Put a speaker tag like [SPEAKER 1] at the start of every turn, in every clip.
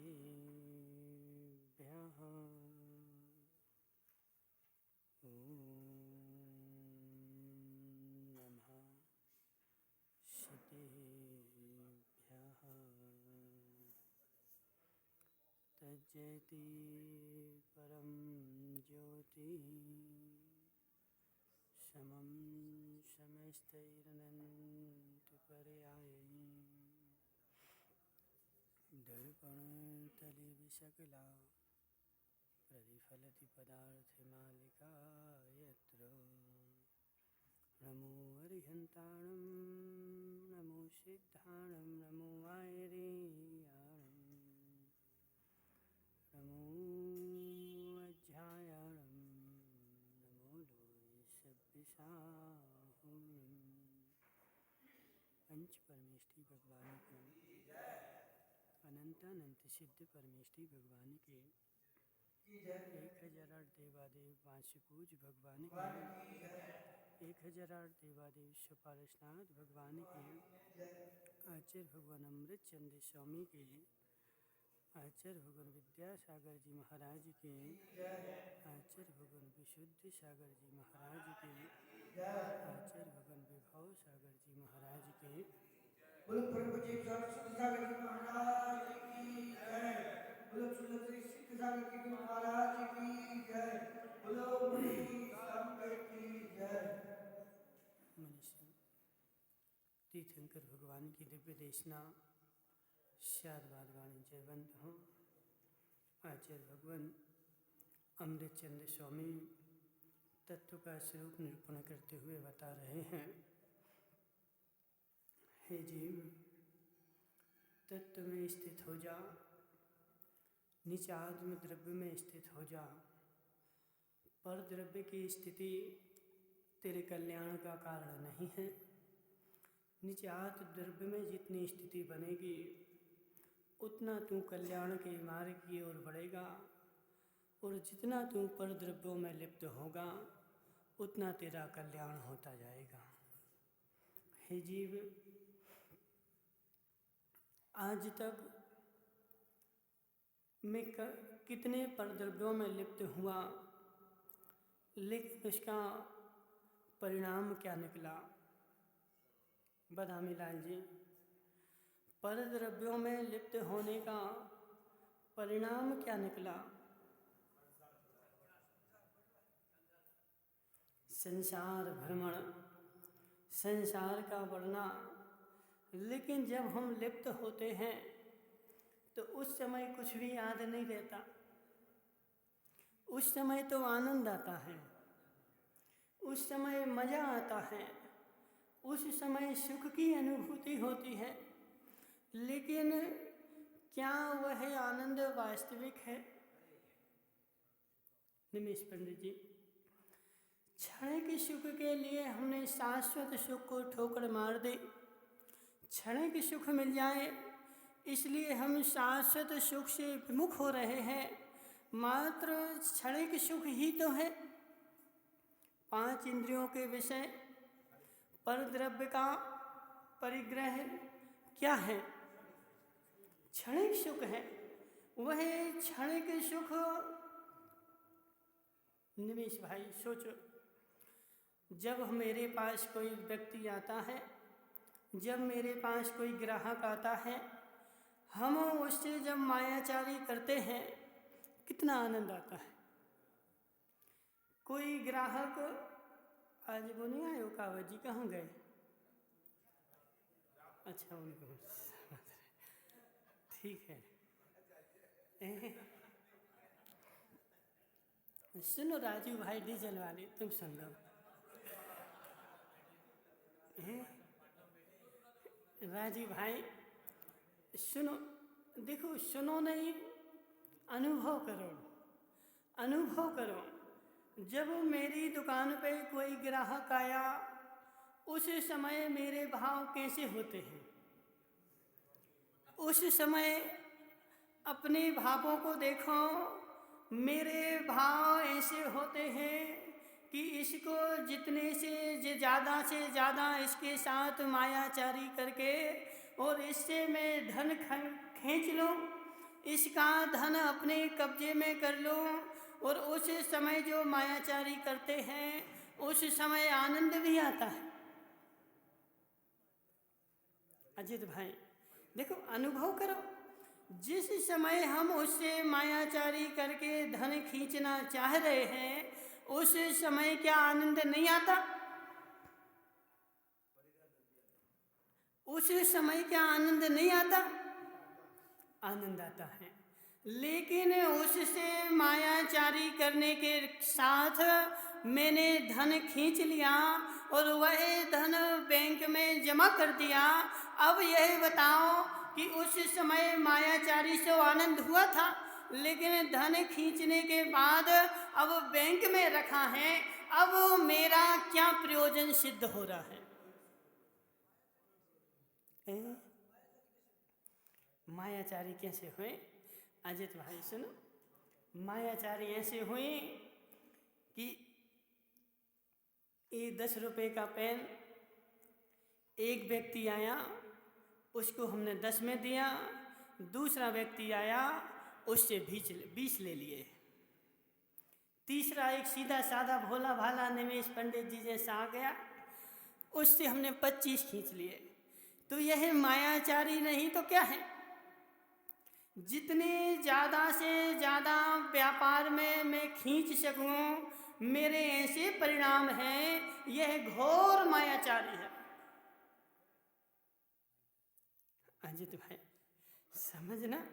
[SPEAKER 1] श्रीगुरुभ्यः नमः श्रुतिभ्यः तज्जयति परं ज्योति समं समस्तैरनन्तपर्यायैः दर्पणतलिविशकला प्रतिफलति पदार्थमालिका यत्र नमो अरिहन्ताणं नमो सिद्धाणं नमो वायरेयाणं नमो अध्यायाणं नमो लोयसव्यसाहुणं पंच परमेष्टि भगवान को अनंतानंत सिद्ध परमेष्टि भगवान के 1008 देवादेव 500 पूज भगवान के 1008 देवादेव स्वपारसनाथ भगवान के आचार्य भगवान अमृत चंद्र स्वामी के आचार्य भगवान विद्यासागर जी महाराज के आचार्य भगवान विशुद्ध सागर जी महाराज के आचार्य भगवान विभव सागर जी महाराज के
[SPEAKER 2] बोलो प्रभु जी सागर जी महाराज की जय। बोलो श्री सागर जी महाराज की जय। बोलो मुनि संघ की जय।
[SPEAKER 1] मनुष्य तीर्थंकर भगवान की दिव्य देशना शारदाद वाणी जयवंत हूँ। आचार्य भगवान अमृत चंद्र स्वामी तत्व का स्वरूप निरूपण करते हुए बता रहे हैं, हे जीव, तत्व में स्थित हो जा, निज आत्म द्रव्य में स्थित हो जा। पर द्रव्य की स्थिति तेरे कल्याण का कारण नहीं है। निज आत्म द्रव्य में जितनी स्थिति बनेगी उतना तू कल्याण के मार्ग की ओर बढ़ेगा, और जितना तू पर द्रव्यों में लिप्त होगा उतना तेरा कल्याण होता जाएगा। हे जीव, आज तक मैं कितने परद्रव्यों में लिप्त हुआ, लेकिन उसका परिणाम क्या निकला? बदामी लाल जी, परद्रव्यों में लिप्त होने का परिणाम क्या निकला? संसार भ्रमण, संसार का बढ़ना। लेकिन जब हम लिप्त होते हैं तो उस समय कुछ भी याद नहीं रहता। उस समय तो आनंद आता है, उस समय मज़ा आता है, उस समय सुख की अनुभूति होती है। लेकिन क्या वह आनंद वास्तविक है? निमेश पंडित जी, क्षणिक सुख के लिए हमने शाश्वत सुख को ठोकर मार दी। क्षणिक सुख मिल जाए इसलिए हम शाश्वत सुख से विमुख हो रहे हैं। मात्र क्षणिक सुख ही तो है। 5 इंद्रियों के विषय पर द्रव्य का परिग्रह क्या है? क्षणिक सुख है। वह क्षणिक सुख, निमेश भाई सोचो, जब मेरे पास कोई व्यक्ति आता है, जब मेरे पास कोई ग्राहक आता है, हम उससे जब मायाचारी करते हैं कितना आनंद आता है। कोई ग्राहक, आज वो नहीं आए, कावत जी कहाँ गए? अच्छा, उनको ठीक है। सुनो राजू भाई, डीजल वाले, तुम सुन लो। राजू भाई सुनो, देखो, सुनो नहीं, अनुभव करो, अनुभव करो। जब मेरी दुकान पे कोई ग्राहक आया उस समय मेरे भाव कैसे होते हैं? उस समय अपने भावों को देखो। मेरे भाव ऐसे होते हैं कि इसको जितने से ज़्यादा इसके साथ मायाचारी करके और इससे मैं धन खींच लूँ, इसका धन अपने कब्जे में कर लूं। और उस समय जो मायाचारी करते हैं उस समय आनंद भी आता है। अजित भाई देखो, अनुभव करो, जिस समय हम उससे मायाचारी करके धन खींचना चाह रहे हैं उस समय क्या आनंद नहीं आता? उस समय क्या आनंद नहीं आता? आनंद आता है। लेकिन उससे मायाचारी करने के साथ मैंने धन खींच लिया और वह धन बैंक में जमा कर दिया। अब यह बताओ कि उस समय मायाचारी से आनंद हुआ था, लेकिन धन खींचने के बाद अब बैंक में रखा है, अब मेरा क्या प्रयोजन सिद्ध हो रहा है? मायाचारी कैसे हुए? अजित भाई सुनो, मायाचारी ऐसे हुए कि ये 10 रुपए का पेन एक व्यक्ति आया, उसको हमने 10 में दिया। दूसरा व्यक्ति आया, उससे 20 ले लिए। तीसरा एक सीधा साधा भोला भाला निमेश पंडित जी जैसा आ गया, उससे हमने 25 खींच लिए। तो यह मायाचारी नहीं तो क्या है? जितने ज़्यादा से ज़्यादा व्यापार में मैं खींच सकूं, मेरे ऐसे परिणाम हैं, यह घोर मायाचारी है। अजित भाई समझना,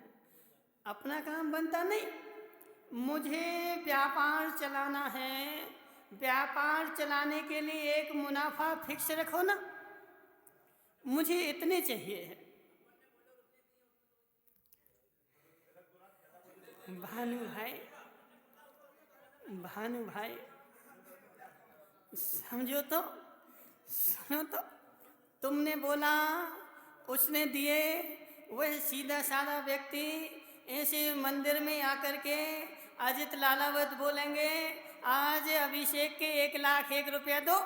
[SPEAKER 1] अपना काम बनता नहीं। मुझे व्यापार चलाना है, व्यापार चलाने के लिए एक मुनाफा फिक्स रखो ना, मुझे इतने चाहिए है। भानु भाई समझो तो, सुनो तो, तुमने बोला, उसने दिए। वह सीधा साधा व्यक्ति ऐसे मंदिर में आकर के अजित लालावत बोलेंगे, आज अभिषेक के 1,01,000 रुपया दो।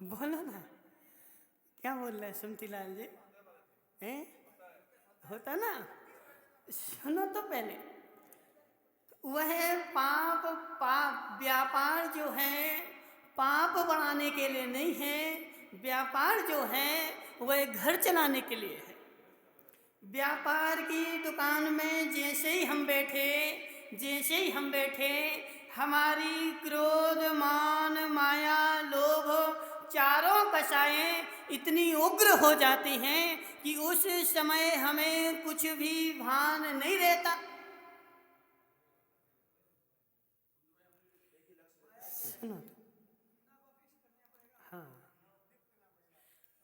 [SPEAKER 1] बोलो ना, क्या बोल रहे सुमती लाल जी? हैं? होता ना? सुनो तो पहले, वह पाप व्यापार जो है पाप बढ़ाने के लिए नहीं है, व्यापार जो है वह घर चलाने के लिए है। व्यापार की दुकान में जैसे ही हम बैठे हमारी क्रोध, मान, माया, लोभ चारों कषायें इतनी उग्र हो जाती हैं कि उस समय हमें कुछ भी भान नहीं रहता। सुनो, हाँ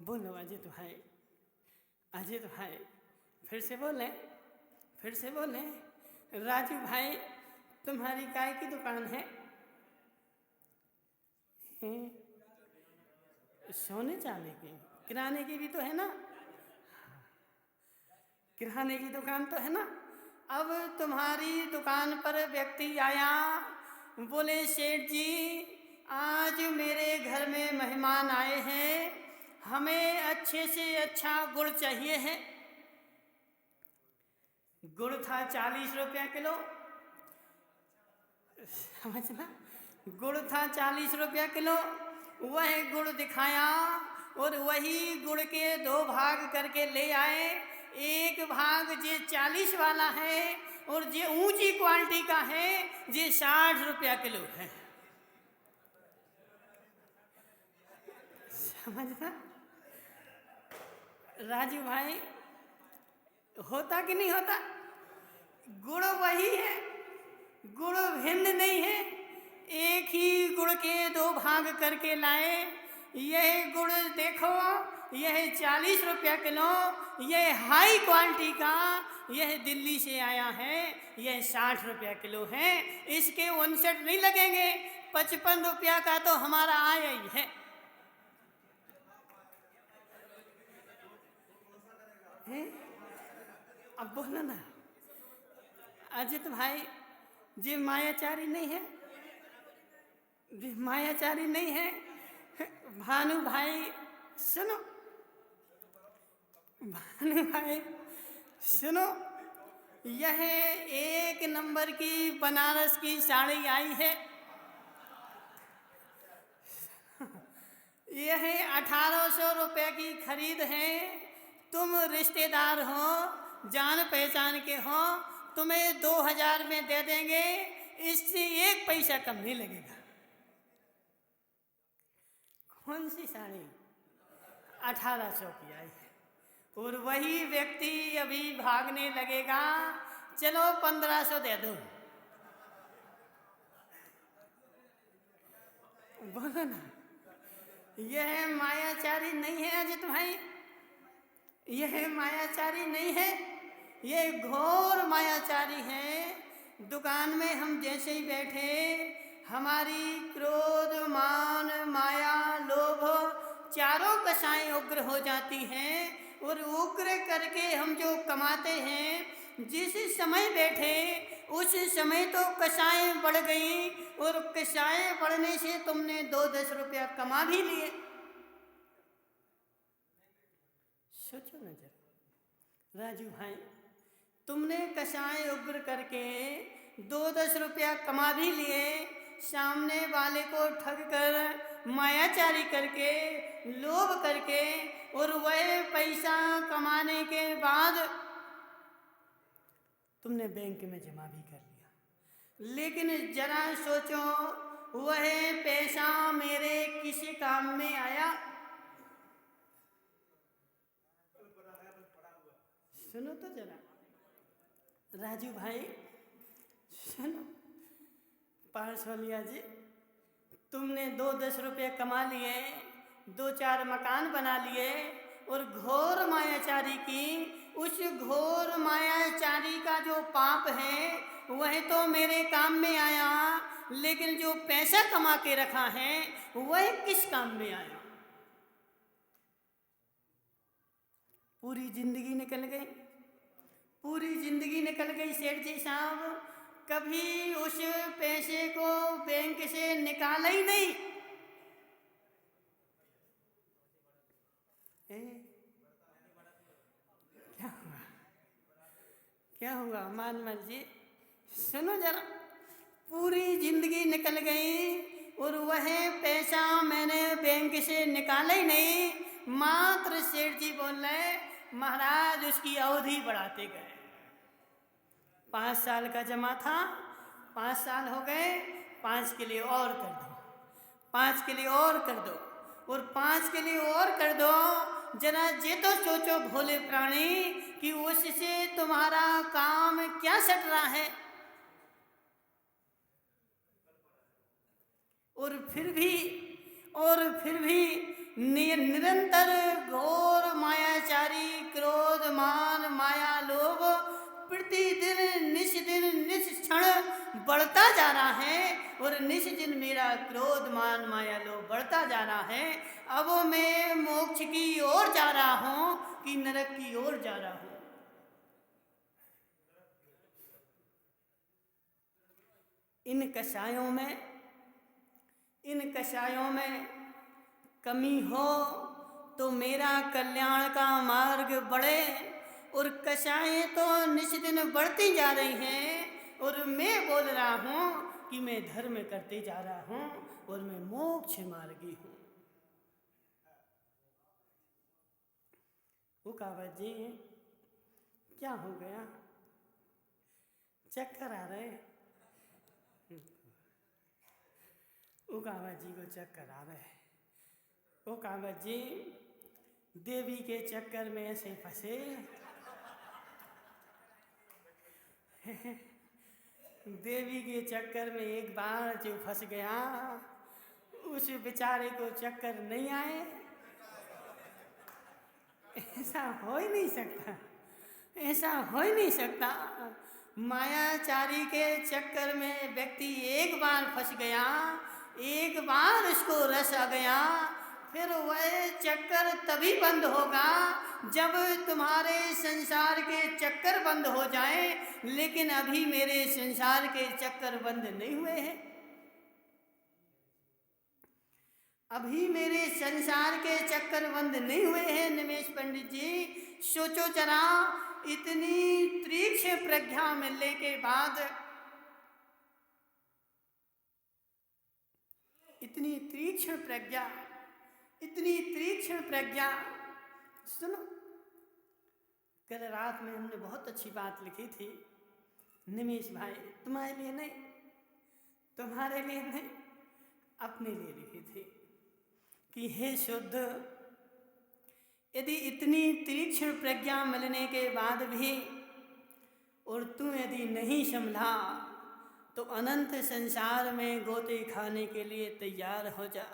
[SPEAKER 1] बोलो अजित भाई, अजित भाई फिर से बोलें। राजू भाई, तुम्हारी काय की दुकान है? सोने चांदी की, किराने की भी तो है ना? किराने की दुकान तो है ना? अब तुम्हारी दुकान पर व्यक्ति आया, बोले सेठ जी आज मेरे घर में मेहमान आए हैं, हमें अच्छे से अच्छा गुड़ चाहिए है। गुड़ था 40 रुपया किलो, समझना, गुड़ था 40 रुपया किलो। वह गुड़ दिखाया और वही गुड़ के 2 भाग करके ले आए। एक भाग जे 40 वाला है और जे ऊंची क्वालिटी का है जे 60 रुपया किलो है। समझना राजू भाई, होता कि नहीं होता? गुड़ वही है, गुड़ भिन्न नहीं है। एक ही गुड़ के 2 भाग करके लाए। यह गुड़ देखो, यह 40 रुपया किलो, यह हाई क्वालिटी का, यह दिल्ली से आया है, यह 60 रुपया किलो है। इसके 59 नहीं लगेंगे, 55 रुपया का तो हमारा आया ही है। अब बोलो ना अजित भाई, जी मायाचारी नहीं है? जी मायाचारी नहीं है? भानु भाई सुनो, भानु भाई सुनो, यह 1 नंबर की बनारस की साड़ी आई है। यह 1800 रुपये की खरीद है। तुम रिश्तेदार हो, जान पहचान के हो, तुम्हें 2000 में दे देंगे, इससे 1 पैसा कम नहीं लगेगा। कौन सी साड़ी? 1800 की आई है। और वही व्यक्ति अभी भागने लगेगा, चलो 1500 दे दो। बोलो ना, यह मायाचारी नहीं है अजित भाई, यह मायाचारी नहीं है, यह घोर मायाचारी है। दुकान में हम जैसे ही बैठे, हमारी क्रोध, मान, माया, लोभ चारों कषाएं उग्र हो जाती हैं। और उग्र करके हम जो कमाते हैं, जिस समय बैठे उस समय तो कषाएं बढ़ गई, और कषाएं बढ़ने से तुमने 2-10 रुपया कमा भी लिए। सोचो न जरा राजू भाई, तुमने कषाएं उग्र करके 2-10 रुपया कमा भी लिए, सामने वाले को ठग कर, मायाचारी करके, लोभ करके, और वह पैसा कमाने के बाद तुमने बैंक में जमा भी कर लिया। लेकिन जरा सोचो, वह पैसा मेरे किस काम में आया? सुनो तो जरा राजू भाई, सुनो। पार्सवालिया जी, तुमने 2-10 रुपये कमा लिए, 2-4 मकान बना लिए, और घोर मायाचारी की, उस घोर मायाचारी का जो पाप है वह तो मेरे काम में आया, लेकिन जो पैसा कमा के रखा है वह किस काम में आया? पूरी जिंदगी निकल गई, पूरी जिंदगी निकल गई सेठ जी साहब, कभी उस पैसे को बैंक से निकाला ही नहीं। क्या हुआ, क्या हुआ मानमल जी? सुनो जरा, पूरी जिंदगी निकल गई और वह पैसा मैंने बैंक से निकाला ही नहीं। मात्र सेठ जी बोल रहे, महाराज उसकी अवधि बढ़ाते गए। 5 साल का जमा था, 5 साल हो गए, 5 के लिए और कर दो, 5 के लिए और कर दो, और 5 के लिए और कर दो। जरा ये तो सोचो भोले प्राणी कि उससे तुम्हारा काम क्या सट रहा है। और फिर भी निरंतर घोर मायाचारी, क्रोध, मान, माया, लोभ प्रतिदिन निश क्षण बढ़ता जा रहा है, और निश दिन मेरा क्रोध, मान, माया, लोभ बढ़ता जा रहा है। अब मैं मोक्ष की ओर जा रहा हूं कि नरक की ओर जा रहा हूं? इन कषायों में कमी हो तो मेरा कल्याण का मार्ग बढ़े, और कषायें तो निश्चित बढ़ती जा रही हैं, और मैं बोल रहा हूं कि मैं धर्म करते जा रहा हूं और मैं मोक्ष मार्गी हूं। वो कावत जी क्या हो गया? चक्कर आ रहे? वो कावत जी को चक्कर आ रहे। वो कावत जी देवी के चक्कर में ऐसे फंसे देवी के चक्कर में एक बार जो फंस गया, उस बेचारे को चक्कर नहीं आए। ऐसा हो ही नहीं सकता, ऐसा हो ही नहीं सकता। मायाचारी के चक्कर में व्यक्ति एक बार फंस गया, एक बार उसको रस आ गया, फिर वह चक्कर तभी बंद होगा जब तुम्हारे संसार के चक्कर बंद हो जाए। लेकिन अभी मेरे संसार के चक्कर बंद नहीं हुए हैं, अभी मेरे संसार के चक्कर बंद नहीं हुए हैं। निमेश पंडित जी सोचो जरा, इतनी तीक्ष्ण प्रज्ञा मिलने के बाद, इतनी तीक्ष्ण प्रज्ञा। सुनो, कल रात में हमने बहुत अच्छी बात लिखी थी निमेश भाई, तुम्हारे लिए नहीं, अपने लिए लिखी थी कि हे शुद्ध, यदि इतनी तीक्ष्ण प्रज्ञा मिलने के बाद भी और तू यदि नहीं संभला तो अनंत संसार में गोते खाने के लिए तैयार हो जा।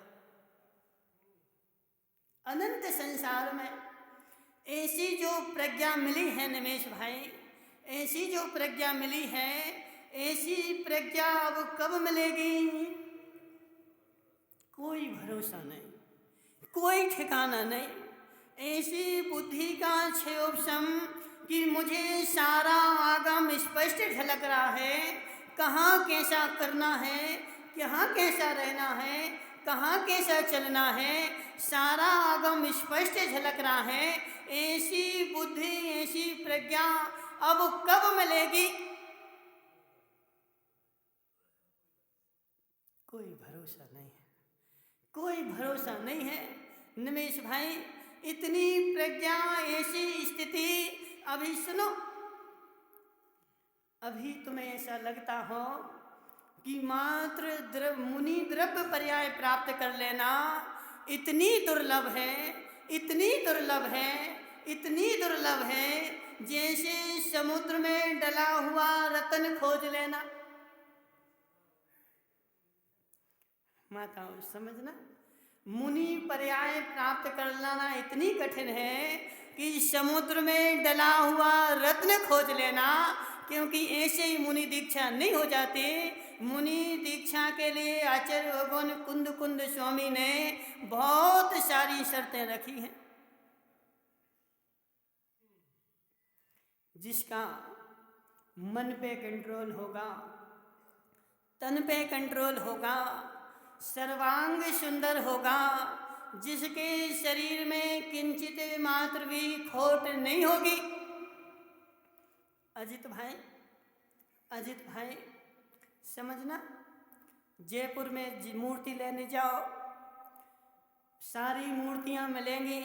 [SPEAKER 1] अनंत संसार में ऐसी जो प्रज्ञा मिली है निमेश भाई, ऐसी जो प्रज्ञा मिली है, ऐसी प्रज्ञा अब कब मिलेगी? कोई भरोसा नहीं, कोई ठिकाना नहीं। ऐसी बुद्धि का क्षयोपशम कि मुझे सारा आगम स्पष्ट झलक रहा है, कहाँ कैसा करना है, कहाँ कैसा रहना है, कहाँ कैसा चलना है, सारा आगम स्पष्ट झलक रहा है। ऐसी बुद्धि, ऐसी प्रज्ञा अब कब मिलेगी? कोई भरोसा नहीं है, कोई भरोसा नहीं है निमेश भाई। इतनी प्रज्ञा, ऐसी स्थिति। अभी सुनो, अभी तुम्हें ऐसा लगता हो कि मात्र मुनि द्रव्य पर्याय प्राप्त कर लेना इतनी दुर्लभ है, इतनी दुर्लभ है, इतनी दुर्लभ है, जैसे समुद्र में डला हुआ रत्न खोज लेना। माताओं समझना, मुनि पर्याय प्राप्त कर लेना इतनी कठिन है कि समुद्र में डला हुआ रत्न खोज लेना, क्योंकि ऐसे ही मुनि दीक्षा नहीं हो जाती। मुनि दीक्षा के लिए आचार्य भगवान कुंद स्वामी ने बहुत सारी शर्तें रखी हैं। जिसका मन पे कंट्रोल होगा, तन पे कंट्रोल होगा, सर्वांग सुंदर होगा, जिसके शरीर में किंचित मात्र भी खोट नहीं होगी। अजित भाई समझना, जयपुर में मूर्ति लेने जाओ, सारी मूर्तियां मिलेंगी,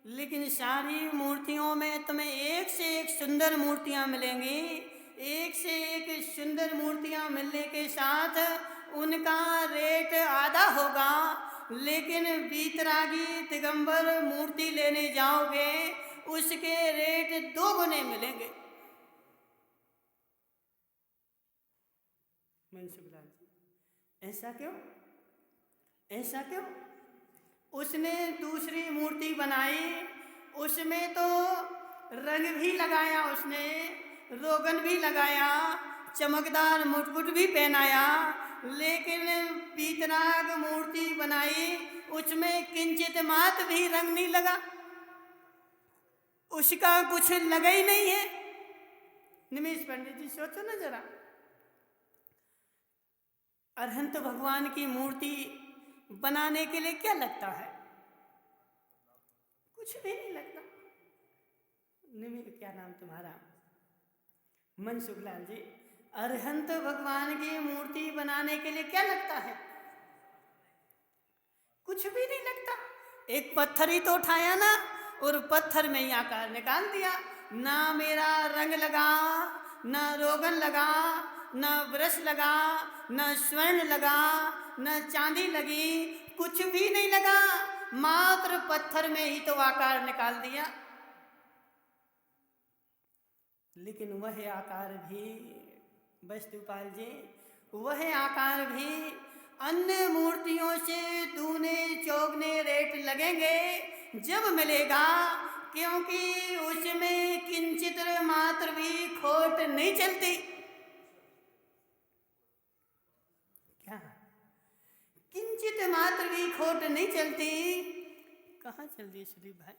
[SPEAKER 1] लेकिन सारी मूर्तियों में तुम्हें एक से एक सुंदर मूर्तियां मिलेंगी। एक से एक सुंदर मूर्तियां मिलने के साथ उनका रेट आधा होगा, लेकिन बीतरागी दिगंबर मूर्ति लेने जाओगे उसके रेट 2 गुने मिलेंगे। मनसुखलाल जी, ऐसा क्यों? ऐसा क्यों? उसने दूसरी मूर्ति बनाई, उसमें तो रंग भी लगाया, उसने रोगन भी लगाया, चमकदार मुकुट भी पहनाया, लेकिन पीतनाग मूर्ति बनाई, उसमें किंचित मात्र भी रंग नहीं लगा, उसका कुछ लगा ही नहीं है। निमेश पंडित जी सोचो ना जरा, अरहंत भगवान की मूर्ति बनाने के लिए क्या लगता है? कुछ भी नहीं लगता। क्या नाम तुम्हारा? मनसुखलाल जी, अरहंत भगवान की मूर्ति बनाने के लिए क्या लगता है? कुछ भी नहीं लगता। एक पत्थर ही तो उठाया ना, और पत्थर में ही आकार निकाल दिया। ना मेरा रंग लगा, ना रोगन लगा, ना ब्रश लगा, ना स्वर्ण लगा, ना चांदी लगी, कुछ भी नहीं लगा, मात्र पत्थर में ही तो आकार निकाल दिया। लेकिन वह आकार भी, वस्तुपाल जी, वह आकार भी अन्य मूर्तियों से दूने चौगने रेट लगेंगे जब मिलेगा, क्योंकि उसमें किंचित मात्र भी खोट नहीं चलती। क्या? किंचित मात्र भी खोट नहीं चलती। कहाँ चल दिए सुदीप भाई?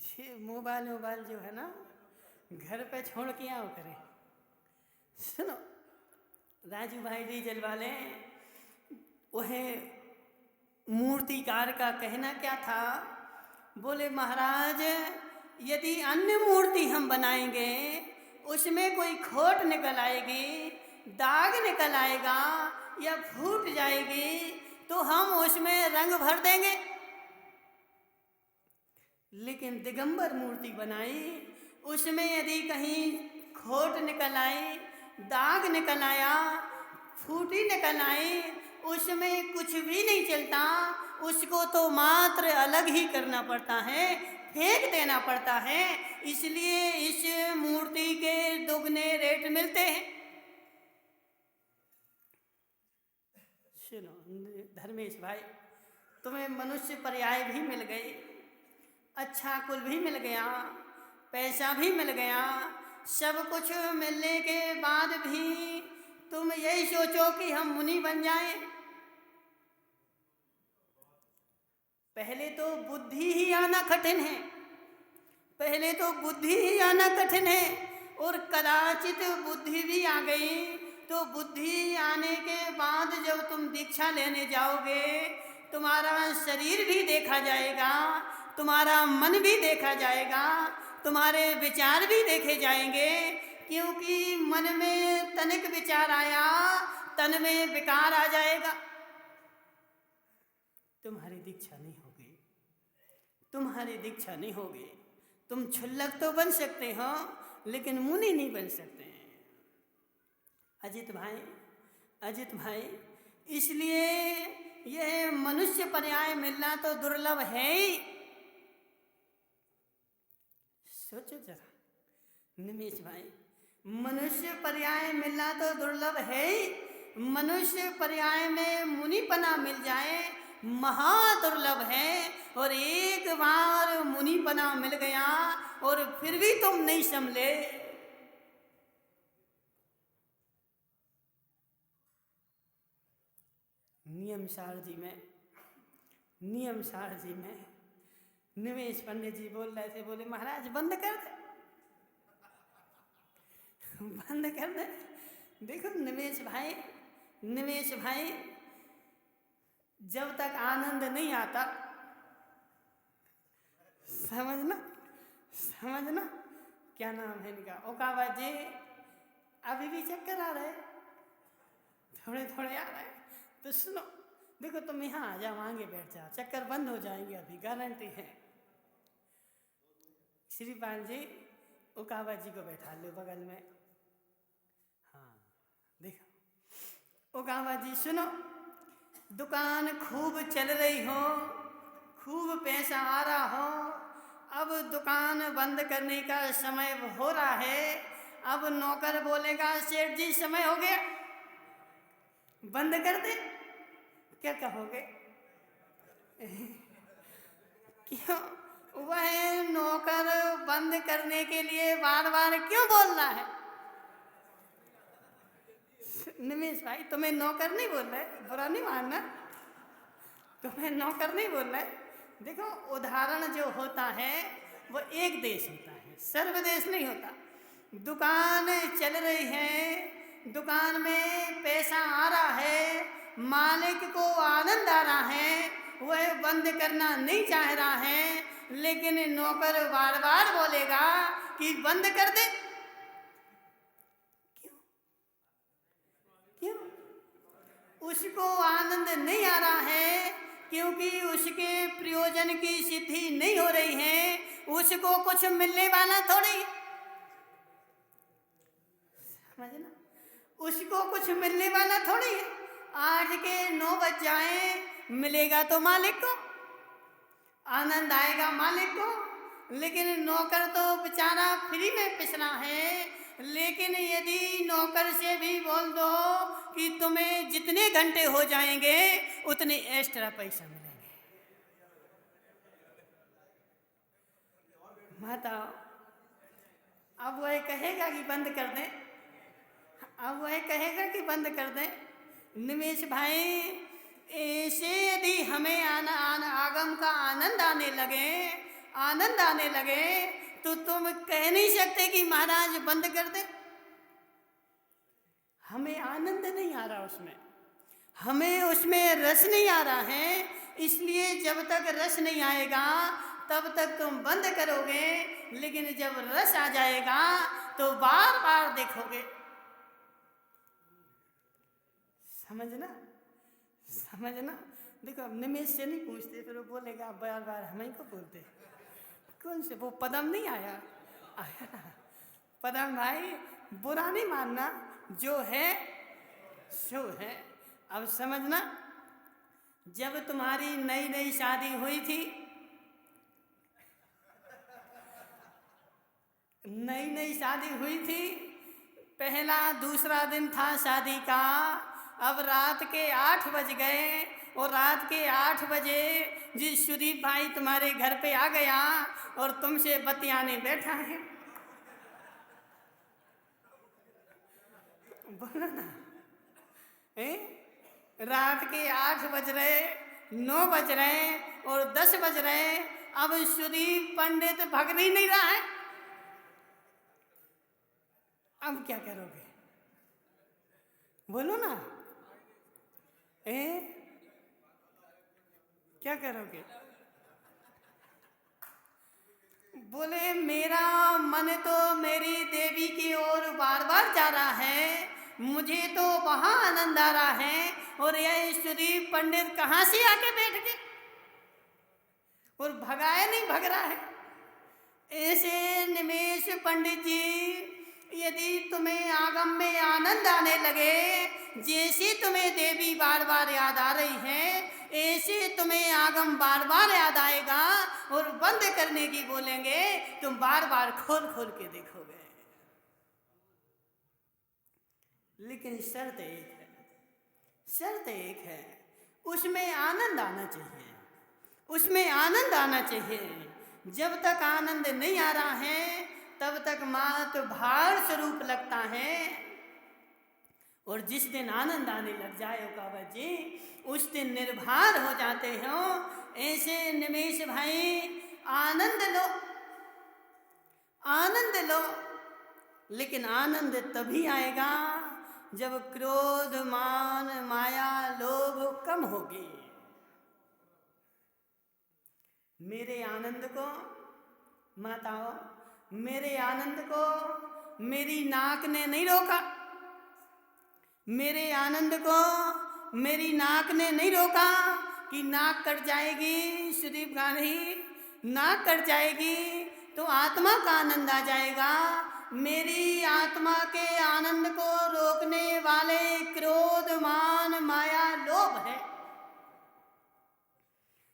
[SPEAKER 1] ये मोबाइल जो है ना, घर पे छोड़ के आओ करें। सुनो, राजू भाई डीजल वाले, वह मूर्तिकार का कहना क्या था बोले महाराज यदि अन्य मूर्ति हम बनाएंगे उसमें कोई खोट निकल आएगी, दाग निकल आएगा या फूट जाएगी तो हम उसमें रंग भर देंगे। लेकिन दिगंबर मूर्ति बनाई, उसमें यदि कहीं खोट निकल आई, दाग निकल आया, फूटी निकल आई, उसमें कुछ भी नहीं चलता, उसको तो मात्र अलग ही करना पड़ता है, फेंक देना पड़ता है। इसलिए इस मूर्ति के दुगने रेट मिलते हैं। सुनो धर्मेश भाई, तुम्हें मनुष्य पर्याय भी मिल गई, अच्छा कुल भी मिल गया, पैसा भी मिल गया, सब कुछ मिलने के बाद भी तुम यही सोचो कि हम मुनि बन जाएं। पहले तो बुद्धि ही आना कठिन है, पहले तो बुद्धि ही आना कठिन है, और कदाचित बुद्धि भी आ गई तो बुद्धि आने के बाद जब तुम दीक्षा लेने जाओगे तुम्हारा शरीर भी देखा जाएगा, तुम्हारा मन भी देखा जाएगा, तुम्हारे विचार भी देखे जाएंगे। क्योंकि मन में तनिक विचार आया, तन में विकार आ जाएगा, तुम्हारी दीक्षा नहीं होगी, तुम्हारी दीक्षा नहीं होगी। तुम क्षुल्लक तो बन सकते हो लेकिन मुनि नहीं बन सकते। अजित भाई, इसलिए यह मनुष्य पर्याय मिलना तो दुर्लभ है ही। सोचो जरा निमेश भाई, मनुष्य पर्याय मिलना तो दुर्लभ है ही, मनुष्य पर्याय में मुनिपना मिल जाए महादुर्लभ है। और एक बार मुनिपना मिल गया और फिर भी तुम नहीं संभले, नियम सार जी में निमेश पंडित जी बोल रहे थे, बोले महाराज बंद कर दे, बंद कर दे। देखो निमेश भाई, जब तक आनंद नहीं आता, समझना क्या नाम है इनका, ओकावा जी, अभी भी चक्कर आ रहे, थोड़े थोड़े आ रहे। तो सुनो, देखो तुम यहाँ आ जाओ, आगे बैठ जाओ, चक्कर बंद हो जाएंगे, अभी गारंटी है। श्रीपाल जी ओकावा जी को बैठा लो बगल में। हाँ देखो ओकावा जी, सुनो, दुकान खूब चल रही हो, खूब पैसा आ रहा हो, अब दुकान बंद करने का समय हो रहा है। अब नौकर बोलेगा सेठ जी समय हो गया, बंद कर दे, क्या कहोगे? क्यों वह नौकर बंद करने के लिए बार बार क्यों बोल रहा है? निमेश भाई, तुम्हें नौकर नहीं बोल रहे, बुरा नहीं मानना, तुम्हें नौकर नहीं बोल रहे। देखो उदाहरण जो होता है वो एक देश होता है, सर्वदेश नहीं होता। दुकान चल रही है, दुकान में पैसा आ रहा है, मालिक को आनंद आ रहा है, वह बंद करना नहीं चाह रहा है, लेकिन नौकर बार बार बोलेगा कि बंद कर दे। क्यों? उसको आनंद नहीं आ रहा है, क्योंकि उसके प्रयोजन की सिद्धि नहीं हो रही है, उसको कुछ मिलने वाला थोड़ी, समझना, उसको कुछ मिलने वाला थोड़ी है। 8 के 9 बज जाए, मिलेगा तो मालिक को, आनंद आएगा मालिक को, लेकिन नौकर तो बेचारा फ्री में पिसना है। लेकिन यदि नौकर से भी बोल दो कि तुम्हें जितने घंटे हो जाएंगे उतने एक्स्ट्रा पैसा मिलेंगे, बताओ, अब वह कहेगा कि बंद कर दें, अब वह कहेगा कि बंद कर दें। निमेश भाई, ऐसे यदि हमें आगम का आनंद आने लगे तो तुम कह नहीं सकते कि महाराज बंद कर दे। हमें आनंद नहीं आ रहा उसमें, हमें उसमें रस नहीं आ रहा है, इसलिए जब तक रस नहीं आएगा तब तक तुम बंद करोगे, लेकिन जब रस आ जाएगा तो बार बार देखोगे। समझना समझना। देखो अब निमेश से नहीं पूछते, फिर वो बोलेगा बार बार हमें को बोलते। कौन से वो पदम नहीं आया? आया पदम भाई, बुरा नहीं मानना, जो है सो है। अब समझना, जब तुम्हारी नई नई शादी हुई थी, नई नई शादी हुई थी, पहला दूसरा दिन था शादी का। अब रात के 8 बज गए और रात के 8 बजे जी सुदीप भाई तुम्हारे घर पे आ गया और तुमसे बतियाने बैठा है। बोलो ना, रात के 8 बज रहे, 9 बज रहे और 10 बज रहे। अब सुदीप पंडित भग नहीं रहा है। अब क्या करोगे? बोलो ना, क्या करोगे? बोले मेरा मन तो मेरी देवी की ओर बार बार जा रहा है, मुझे तो वहां आनंद आ रहा है, और यह सुदीप पंडित कहाँ से आके बैठ गए और भगाए नहीं भग रहा है। ऐसे निमेश पंडित जी, यदि तुम्हें आगम में आनंद आने लगे, जैसे तुम्हें देवी बार बार याद आ रही है, ऐसे तुम्हें आगम बार बार याद आएगा और बंद करने की बोलेंगे, तुम बार बार खोल खोल के देखोगे। लेकिन शर्त एक है, शर्त एक है, उसमें आनंद आना चाहिए, उसमें आनंद आना चाहिए। जब तक आनंद नहीं आ रहा है तब तक मात्र भार स्वरूप लगता है, और जिस दिन आनंद आने लग जाए कावत जी, उस दिन निर्भर हो जाते हो। ऐसे निमेश भाई, आनंद लो, आनंद लो, लेकिन आनंद तभी आएगा जब क्रोध मान माया लोभ कम होगी। मेरे आनंद को माताओं, मेरे आनंद को मेरी नाक ने नहीं रोका, मेरे आनंद को मेरी नाक ने नहीं रोका कि नाक कट जाएगी सुदीप गांधी, नाक कट जाएगी तो आत्मा का आनंद आ जाएगा। मेरी आत्मा के आनंद को रोकने वाले क्रोध मान माया लोभ है।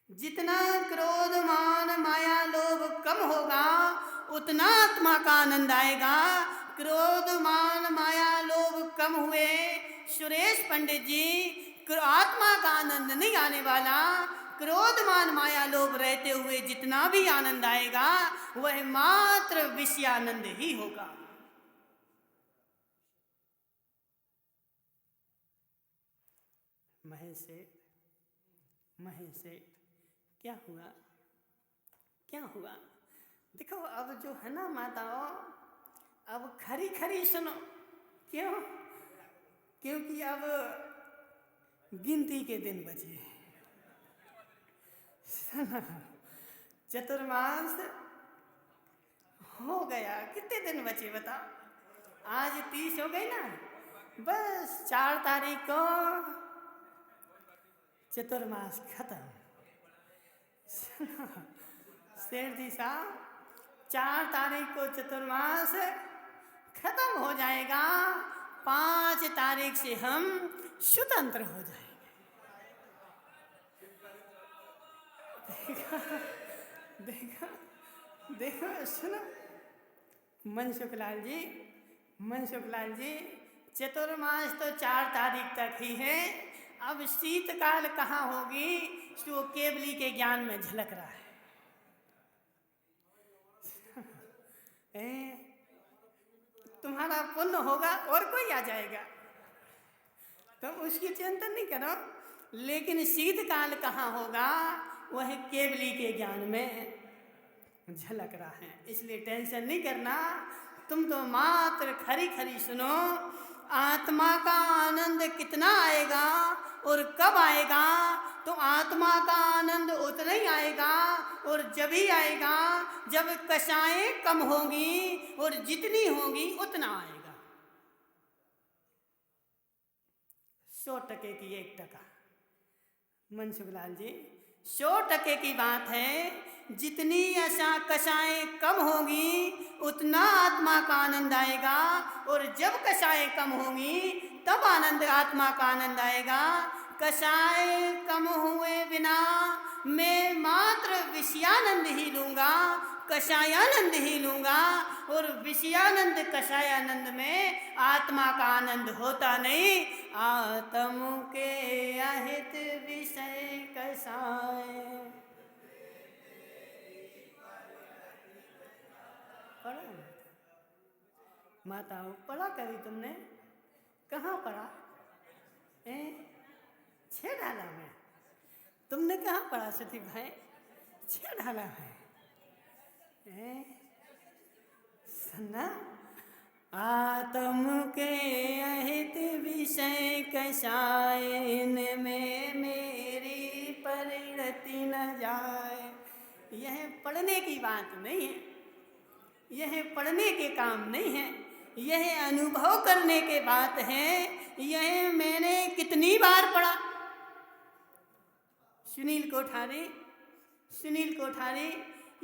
[SPEAKER 1] जितना क्रोध मान माया लोभ कम होगा उतना आत्मा का आनंद आएगा। क्रोध मान माया लोभ कम हुए सुरेश पंडित जी, आत्मा का आनंद नहीं आने वाला। क्रोध मान माया लोभ रहते हुए जितना भी आनंद आएगा वह मात्र विषयानंद ही होगा। महेश सेठ, क्या हुआ, क्या हुआ? देखो अब जो है ना माताओं, अब खरी खरी सुनो। क्यों? क्योंकि अब गिनती के दिन बचे। चतुर्मास हो गया, कितने दिन बचे बताओ? आज 30 हो गई ना, बस 4 तारीख को चतुर्मास खत्म। सेठ जी साहब, 4 तारीख को चतुर्मास खत्म हो जाएगा, 5 तारीख से हम स्वतंत्र हो जाएंगे। देखो देखो सुनो मनसुख लाल जी, चतुर्मास तो 4 तारीख तक ही है। अब शीतकाल कहाँ होगी, तो केवली के ज्ञान में झलक रहा है। तुम्हारा पुण्य होगा और कोई आ जाएगा, तुम उसकी चिंता नहीं करो। लेकिन शीतकाल कहाँ होगा, वह केवली के ज्ञान में झलक रहा है। इसलिए टेंशन नहीं करना, तुम तो मात्र खरी खरी सुनो। आत्मा का आनंद कितना आएगा और कब आएगा, तो आत्मा का आनंद उतना ही आएगा और जब ही आएगा जब कषायें कम होंगी और जितनी होंगी उतना आएगा। 100% की 1%। मनसुखलाल जी, 100% की बात है, जितनी कषायें कम होंगी उतना आत्मा का आनंद आएगा और जब कषायें कम होंगी तब आनंद आत्मा का आनंद आएगा। कषाय कम हुए बिना मैं मात्र विषयानंद ही लूँगा, कषायानंद ही लूँगा और विषयानंद कषायानंद में आत्मा का आनंद होता नहीं। आत्म के अहित विषय कषाय। पढ़ा माताओं, पढ़ा कभी तुमने? कहाँ पढ़ा? छह ढाला में। तुमने कहाँ पढ़ा सती भाई? छह ढाला में। सुनना, आत्म के अहित विषय कषायन में मेरी परिणति न जाए। यह पढ़ने की बात नहीं है, यह पढ़ने के काम नहीं है, यह अनुभव करने के बात है। यह मैंने कितनी बार पढ़ा। सुनील कोठारी,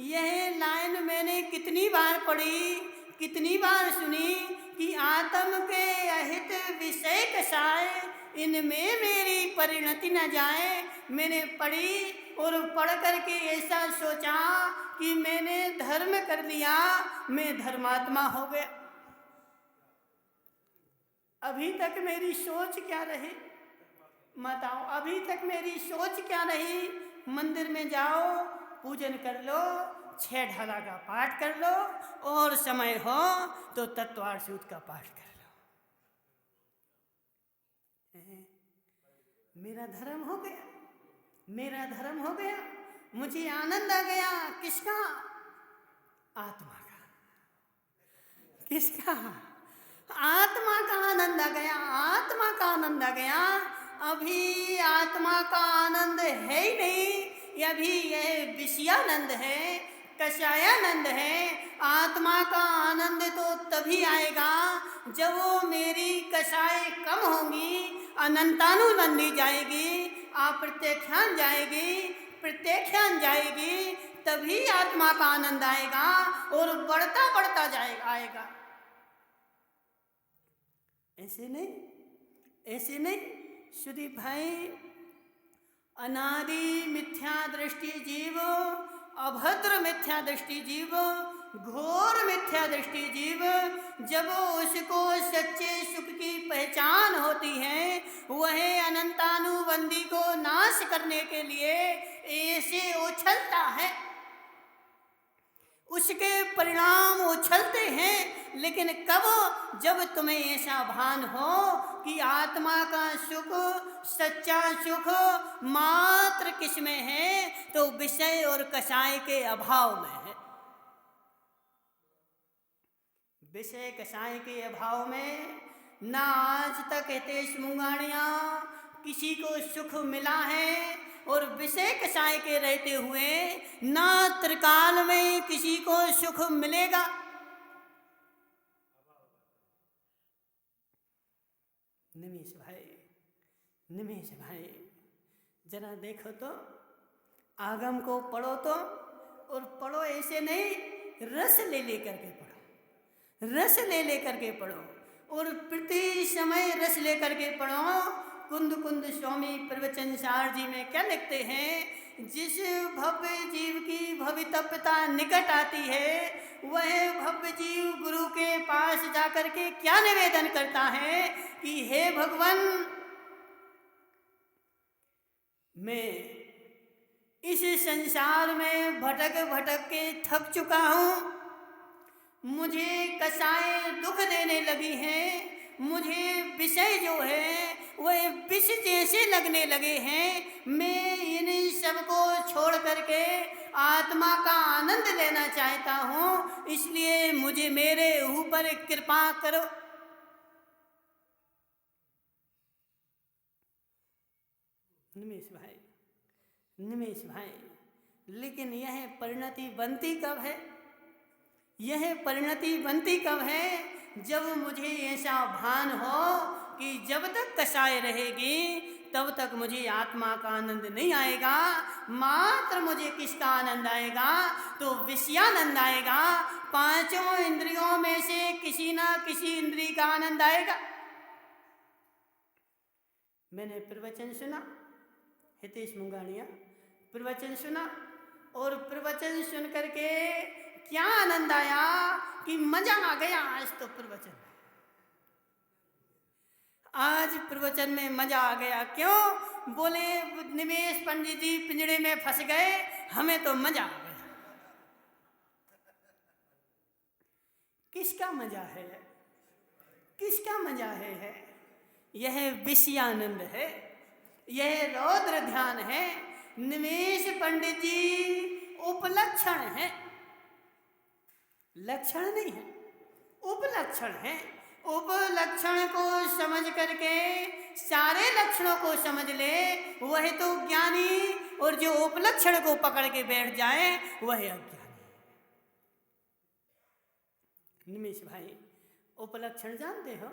[SPEAKER 1] यह लाइन मैंने कितनी बार पढ़ी, कितनी बार सुनी कि आत्म के अहित विषय कषाय इनमें मेरी परिणति न जाए। मैंने पढ़ी और पढ़ करके ऐसा सोचा कि मैंने धर्म कर लिया, मैं धर्मात्मा हो गया। अभी तक मेरी सोच क्या रही माताओं? अभी तक मेरी सोच क्या रही? मंदिर में जाओ, पूजन कर लो, 6 ढाला का पाठ कर लो और समय हो तो तत्वार्थ सूत्र का पाठ कर लो। मेरा धर्म हो गया, मेरा धर्म हो गया, मुझे आनंद आ गया। किसका? आत्मा का। किसका? आत्मा का आनंद आ गया, आत्मा का आनंद आ गया। अभी आत्मा का आनंद है ही नहीं, अभी यह विषयानंद है, कषायानंद है। आत्मा का आनंद तो तभी आएगा जब वो मेरी कषाय कम होंगी, अनंतानुबंधी जाएगी, अप्रत्यक्षान जाएगी, प्रत्यक्षान जाएगी, तभी आत्मा का आनंद आएगा और बढ़ता बढ़ता आएगा। ऐसे नहीं, ऐसे नहीं सुदीप भाई। अनादि मिथ्या दृष्टि जीव, अभद्र मिथ्या दृष्टि जीव, घोर मिथ्या दृष्टि जीव, जब उसको सच्चे सुख की पहचान होती है, वह अनंतानुबंधी को नाश करने के लिए ऐसे उछलता है, उसके परिणाम उछलते हैं। लेकिन कब? जब तुम्हें ऐसा भान हो कि आत्मा का सुख, सच्चा सुख मात्र किस में है, तो विषय और कषाय के अभाव में है। विषय कषाय के अभाव में ना आज तक हितेश मुंगाणिया किसी को सुख मिला है और विषय कषाय के रहते हुए ना त्रिकाल में किसी को सुख मिलेगा। निमेश भाई जरा देखो तो, आगम को पढ़ो तो, और पढ़ो ऐसे नहीं, रस ले लेकर के पढ़ो, रस ले लेकर के पढ़ो और प्रति समय रस लेकर के पढ़ो। कुंद कुंद स्वामी प्रवचन सार जी में क्या लिखते हैं? जिस भव्य जीव की भवितव्यता निकट आती है, वह भव्य जीव गुरु के पास जाकर के क्या निवेदन करता है कि हे भगवान, मैं इस संसार में भटक भटक के थक चुका हूँ, मुझे कषाय दुख देने लगी हैं, मुझे विषय जो है वह विष जैसे लगने लगे हैं। मैं इन सबको छोड़ करके आत्मा का आनंद लेना चाहता हूँ, इसलिए मुझे मेरे ऊपर कृपा करो। निमेश भाई, लेकिन यह परिणति बनती कब है? यह परिणति बनती कब है? जब मुझे ऐसा भान हो कि जब तक कषाय रहेगी तब तक मुझे आत्मा का आनंद नहीं आएगा। मात्र मुझे किसका आनंद आएगा? तो विषयानंद आएगा। पांचों इंद्रियों में से किसी ना किसी इंद्रिय का आनंद आएगा। मैंने प्रवचन सुना, हितेश मुंगानिया प्रवचन सुना, और प्रवचन सुन करके क्या आनंद आया कि मजा आ गया। आज प्रवचन में मजा आ गया। क्यों? बोले निमेश पंडित जी पिंजड़े में फंस गए, हमें तो मजा आ गया। किसका मजा है? किसका मजा है? यह विषयानंद है, यह रौद्र ध्यान है। निमेश पंडित जी उपलक्षण है, लक्षण नहीं है, उपलक्षण है। उपलक्षण को समझ करके सारे लक्षणों को समझ ले, वह तो ज्ञानी, और जो उपलक्षण को पकड़ के बैठ जाए वह अज्ञानी। निमेश भाई उपलक्षण जानते हो?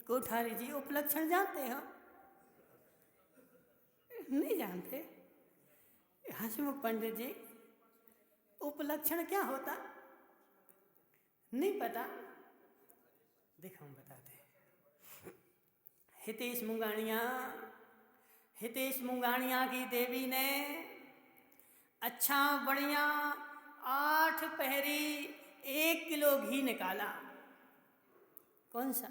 [SPEAKER 1] कोठारी जी उपलक्षण जानते हो? नहीं जानते? हसमुख पंडित जी उपलक्षण क्या होता? नहीं पता? देखो हम बताते हैं। हितेश मुंगानिया की देवी ने अच्छा बढ़िया 8 पहरी 1 किलो घी निकाला। कौन सा?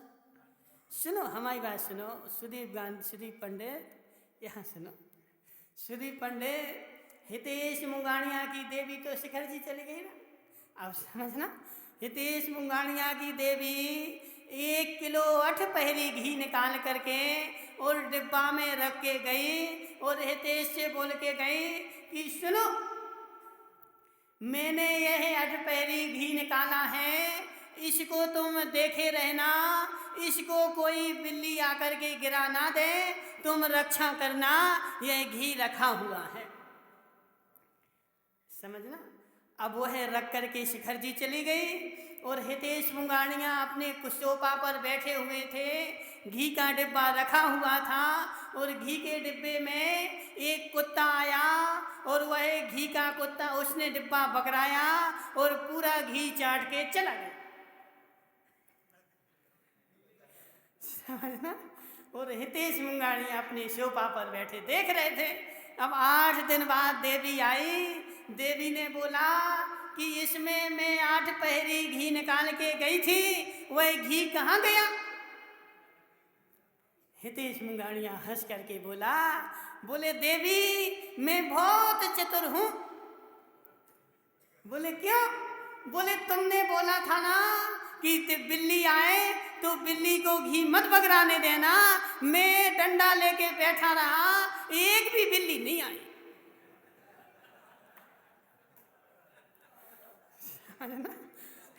[SPEAKER 1] सुनो हमारी बात सुनो। सुदीप पंडित यहाँ सुनो। सुदीप पंडित, हितेश मुंगानिया की देवी तो शिखर जी चली गई ना, अब समझना। हितेश मुंगानिया की देवी 1 किलो 8 पहरी घी निकाल करके और डिब्बा में रख के गई, और हितेश से बोल के गई कि सुनो, मैंने यह 8 पहरी घी निकाला है, इसको तुम देखे रहना, इसको कोई बिल्ली आकर के गिरा ना दे, तुम रक्षा करना, यह घी रखा हुआ है। समझना। अब वह रख करके शिखर जी चली गई, और हितेश मुंगानिया अपने कुशोपा पर बैठे हुए थे। घी का डिब्बा रखा हुआ था, और घी के डिब्बे में एक कुत्ता आया, और वह घी का कुत्ता उसने डिब्बा पकड़ाया और पूरा घी चाट के चला गया। समझना। और हितेश मुंगानिया अपने सोफा पर बैठे देख रहे थे। अब 8 दिन बाद देवी आई। देवी ने बोला कि इसमें मैं 8 पहरी घी निकाल के गई थी, वह घी कहाँ गया? हितेश मुंगानिया हंस करके बोले देवी मैं बहुत चतुर हूँ। बोले क्यों? बोले तुमने बोला था ना कि बिल्ली आए तो बिल्ली को घी मत बगराने देना। मैं डंडा लेके बैठा रहा, एक भी बिल्ली नहीं आई।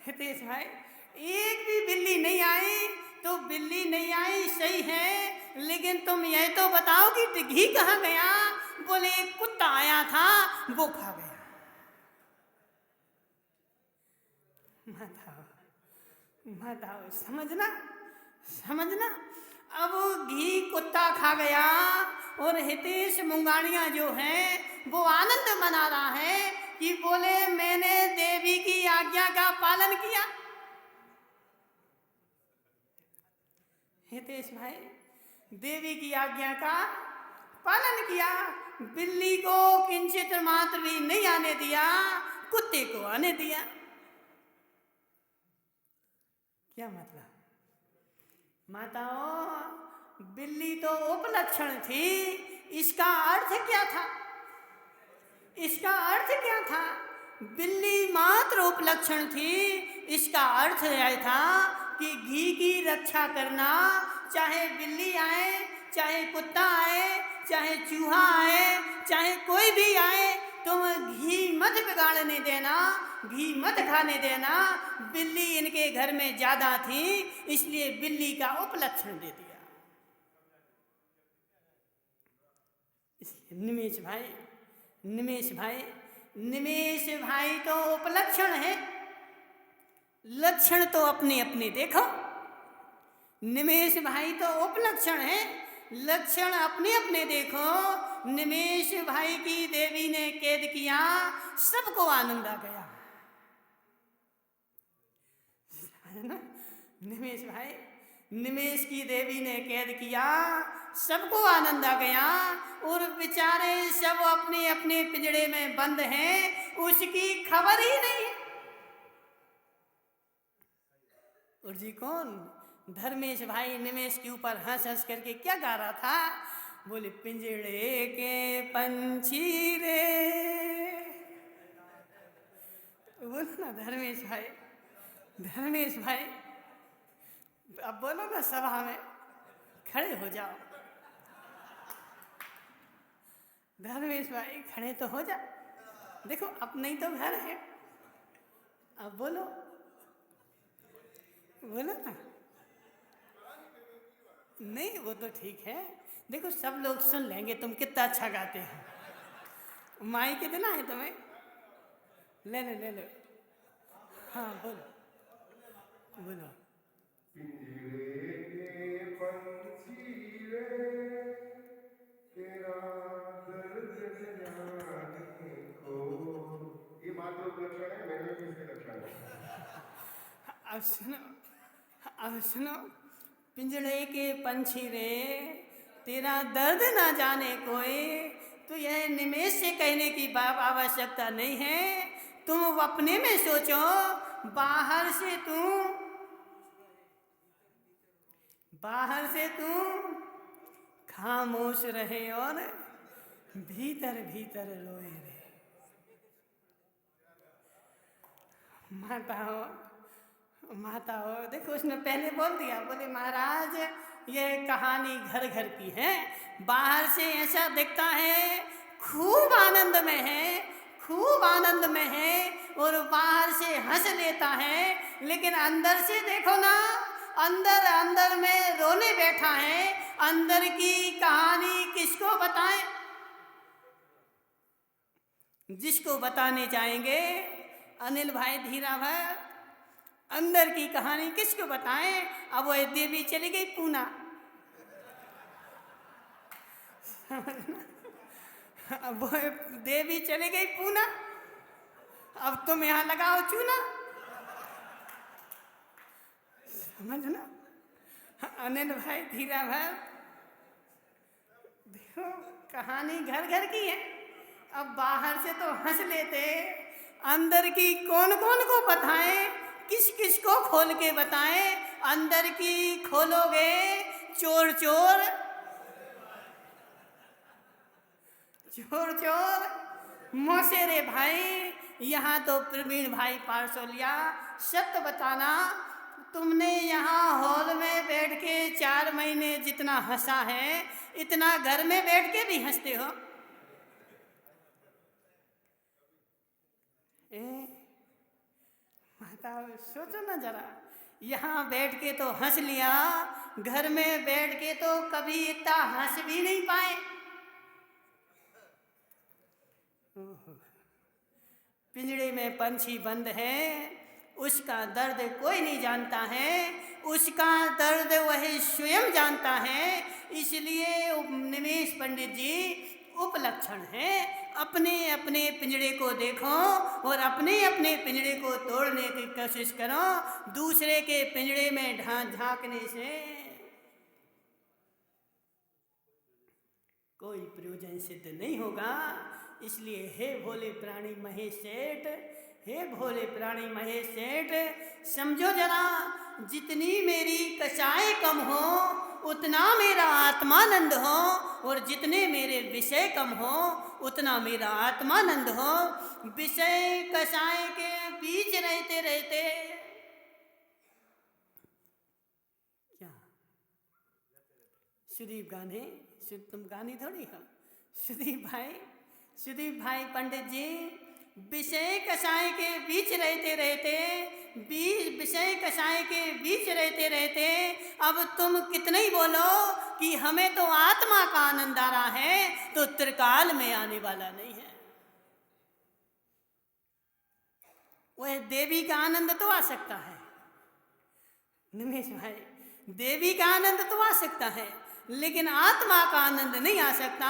[SPEAKER 1] हितेश भाई, एक भी बिल्ली नहीं आई, तो बिल्ली नहीं आई सही है, लेकिन तुम यह तो बताओ कि घी कहाँ गया? बोले एक कुत्ता आया था, वो खा गया। मत आओ, समझना। अब घी कुत्ता खा गया, और हितेश मुंगानिया जो है वो आनंद मना रहा है कि बोले मैंने देवी की आज्ञा का पालन किया। हितेश भाई, देवी की आज्ञा का पालन किया। बिल्ली को किंचित मात्र भी नहीं आने दिया, कुत्ते को आने दिया। क्या मतलब? माताओं, बिल्ली तो उपलक्षण थी, इसका अर्थ क्या था? बिल्ली मात्र उपलक्षण थी, इसका अर्थ यह था कि घी की रक्षा करना, चाहे बिल्ली आए, चाहे कुत्ता आए, चाहे चूहा आए, चाहे कोई भी आए, तुम घी मत बिगाड़ने देना, घी मत खाने देना। बिल्ली इनके घर में ज्यादा थी, इसलिए बिल्ली का उपलक्षण दे दिया। इसलिए निमेष भाई तो उपलक्षण है, लक्षण तो अपने अपने देखो। निमेष भाई तो उपलक्षण है, लक्षण अपने अपने देखो। निमेष भाई की देवी ने कैद किया, सबको आनंद आ गया, है ना। निमेष की देवी ने कैद किया, सबको आनंद आ गया, और बेचारे सब अपने अपने पिंजड़े में बंद हैं, उसकी खबर ही नहीं है। और जी कौन? धर्मेश भाई निमेष के ऊपर हंस हंस करके क्या गा रहा था? बोले पिंजड़े के पंछी रे। बोलो ना धर्मेश भाई, अब बोलो ना, सभा में खड़े हो जाओ। धर्मेश भाई खड़े तो हो जा, देखो अपना ही तो घर है, अब बोलो ना। नहीं वो तो ठीक है, देखो सब लोग सुन लेंगे तुम कितना अच्छा गाते हो। माई कितना है तुम्हें? ले लो। हाँ बोलो।
[SPEAKER 3] पिंजरे के पंछी रे, तेरा दर्द जाने को। ये मात्र उपलक्षण है, मेरे में किसके लक्षण है?
[SPEAKER 1] अब सुनो, पिंजड़े के पंछी रे, तेरा दर्द ना जाने कोई। तो यह निमेष से कहने की आवश्यकता नहीं है, तुम अपने में सोचो। बाहर से तुम खामोश रहे और भीतर भीतर रोए रे। माता हो, देखो उसने पहले बोल दिया, बोले महाराज ये कहानी घर घर की है। बाहर से ऐसा दिखता है खूब आनंद में है और बाहर से हंस लेता है, लेकिन अंदर से देखो ना, अंदर में रोने बैठा है। अंदर की कहानी किसको बताएं? जिसको बताने जाएंगे अनिल भाई धीरा भाई, अंदर की कहानी किसको बताएं? अब वो देवी चली गई पूना, अब वो देवी चली गई पूना, अब तुम यहाँ लगाओ चूना, समझना। अनिल भाई धीरा भाई, देखो कहानी घर घर की है। अब बाहर से तो हंस लेते, अंदर की कौन कौन को बताएं, किस किस को खोल के बताएं? अंदर की खोलोगे चोर मोसेरे भाई। यहाँ तो प्रवीण भाई पारसोलिया, सत्य बताना, तुमने यहाँ हॉल में बैठ के 4 महीने जितना हंसा है, इतना घर में बैठ के भी हंसते हो? माता सोचो ना जरा, यहाँ बैठ के तो हंस लिया, घर में बैठ के तो कभी इतना हंस भी नहीं पाए। पिंजड़े में पंछी बंद है, उसका दर्द कोई नहीं जानता है, उसका दर्द वही स्वयं जानता है। इसलिए निमेष पंडित जी उपलक्षण है। अपने अपने पिंजड़े को देखो और अपने अपने पिंजड़े को तोड़ने की कोशिश करो। दूसरे के पिंजड़े में झांकने से कोई प्रयोजन सिद्ध नहीं होगा। इसलिए हे भोले प्राणी महेश सेठ, समझो जरा, जितनी मेरी कसाई कम हो उतना मेरा आत्मानंद हो, और जितने मेरे विषय कम हो उतना मेरा आत्मानंद हो। विषय कसाई के बीच रहते रहते क्या सुदीप गाने, तुम गाने थोड़ी हो। सुदीप भाई सुदीप भाई पंडित जी, विषय कषाय के बीच रहते रहते विषय कषाय के बीच रहते रहते अब तुम कितने ही बोलो कि हमें तो आत्मा का आनंद आ रहा है, तो त्रिकाल में आने वाला नहीं है। वह देवी का आनंद तो आ सकता है निमेश भाई, देवी का आनंद तो आ सकता है, लेकिन आत्मा का आनंद नहीं आ सकता।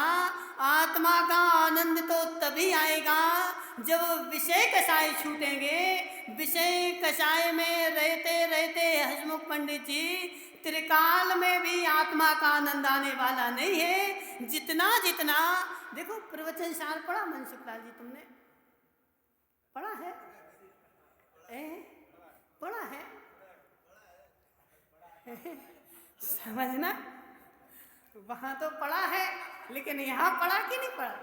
[SPEAKER 1] आत्मा का आनंद तो तभी आएगा जब विषय कषाय छूटेंगे। विषय कषाय में रहते रहते हसमुख पंडित जी, त्रिकाल में भी आत्मा का आनंद आने वाला नहीं है। जितना जितना देखो, प्रवचन सार पढ़ा मनसुखलाल जी, तुमने पढ़ा है? पढ़ा है? समझना, वहां तो पढ़ा है, लेकिन यहां पढ़ा कि नहीं पढ़ा?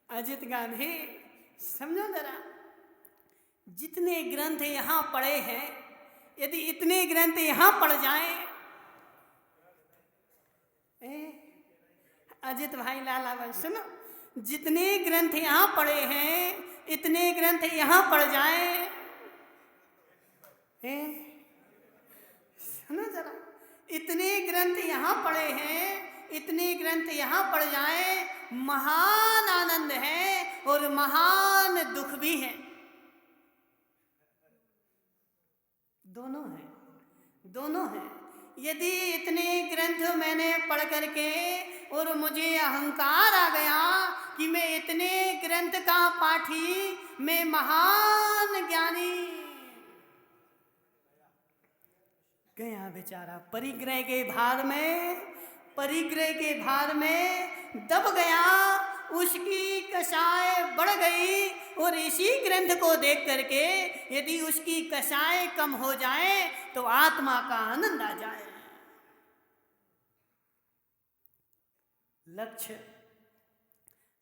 [SPEAKER 1] अजित गांधी समझो जरा, जितने ग्रंथ यहां पढ़े हैं, यदि इतने ग्रंथ यहां पढ़ जाएं, अजित भाई लाला भाई सुनो, जितने ग्रंथ यहाँ पढ़े हैं, इतने ग्रंथ यहाँ पढ़ जाएं, सुनो जरा, इतने ग्रंथ यहाँ पढ़े हैं, इतने ग्रंथ यहाँ पढ़ जाएं, महान आनंद है और महान दुख भी है। दोनों हैं। यदि इतने ग्रंथ मैंने पढ़ करके और मुझे अहंकार आ गया कि मैं इतने ग्रंथ का पाठी, मैं महान ज्ञानी, गया बेचारा परिग्रह के भार में दब गया, उसकी कषाय बढ़ गई। और इसी ग्रंथ को देख करके यदि उसकी कषाय कम हो जाए तो आत्मा का आनंद आ जाए।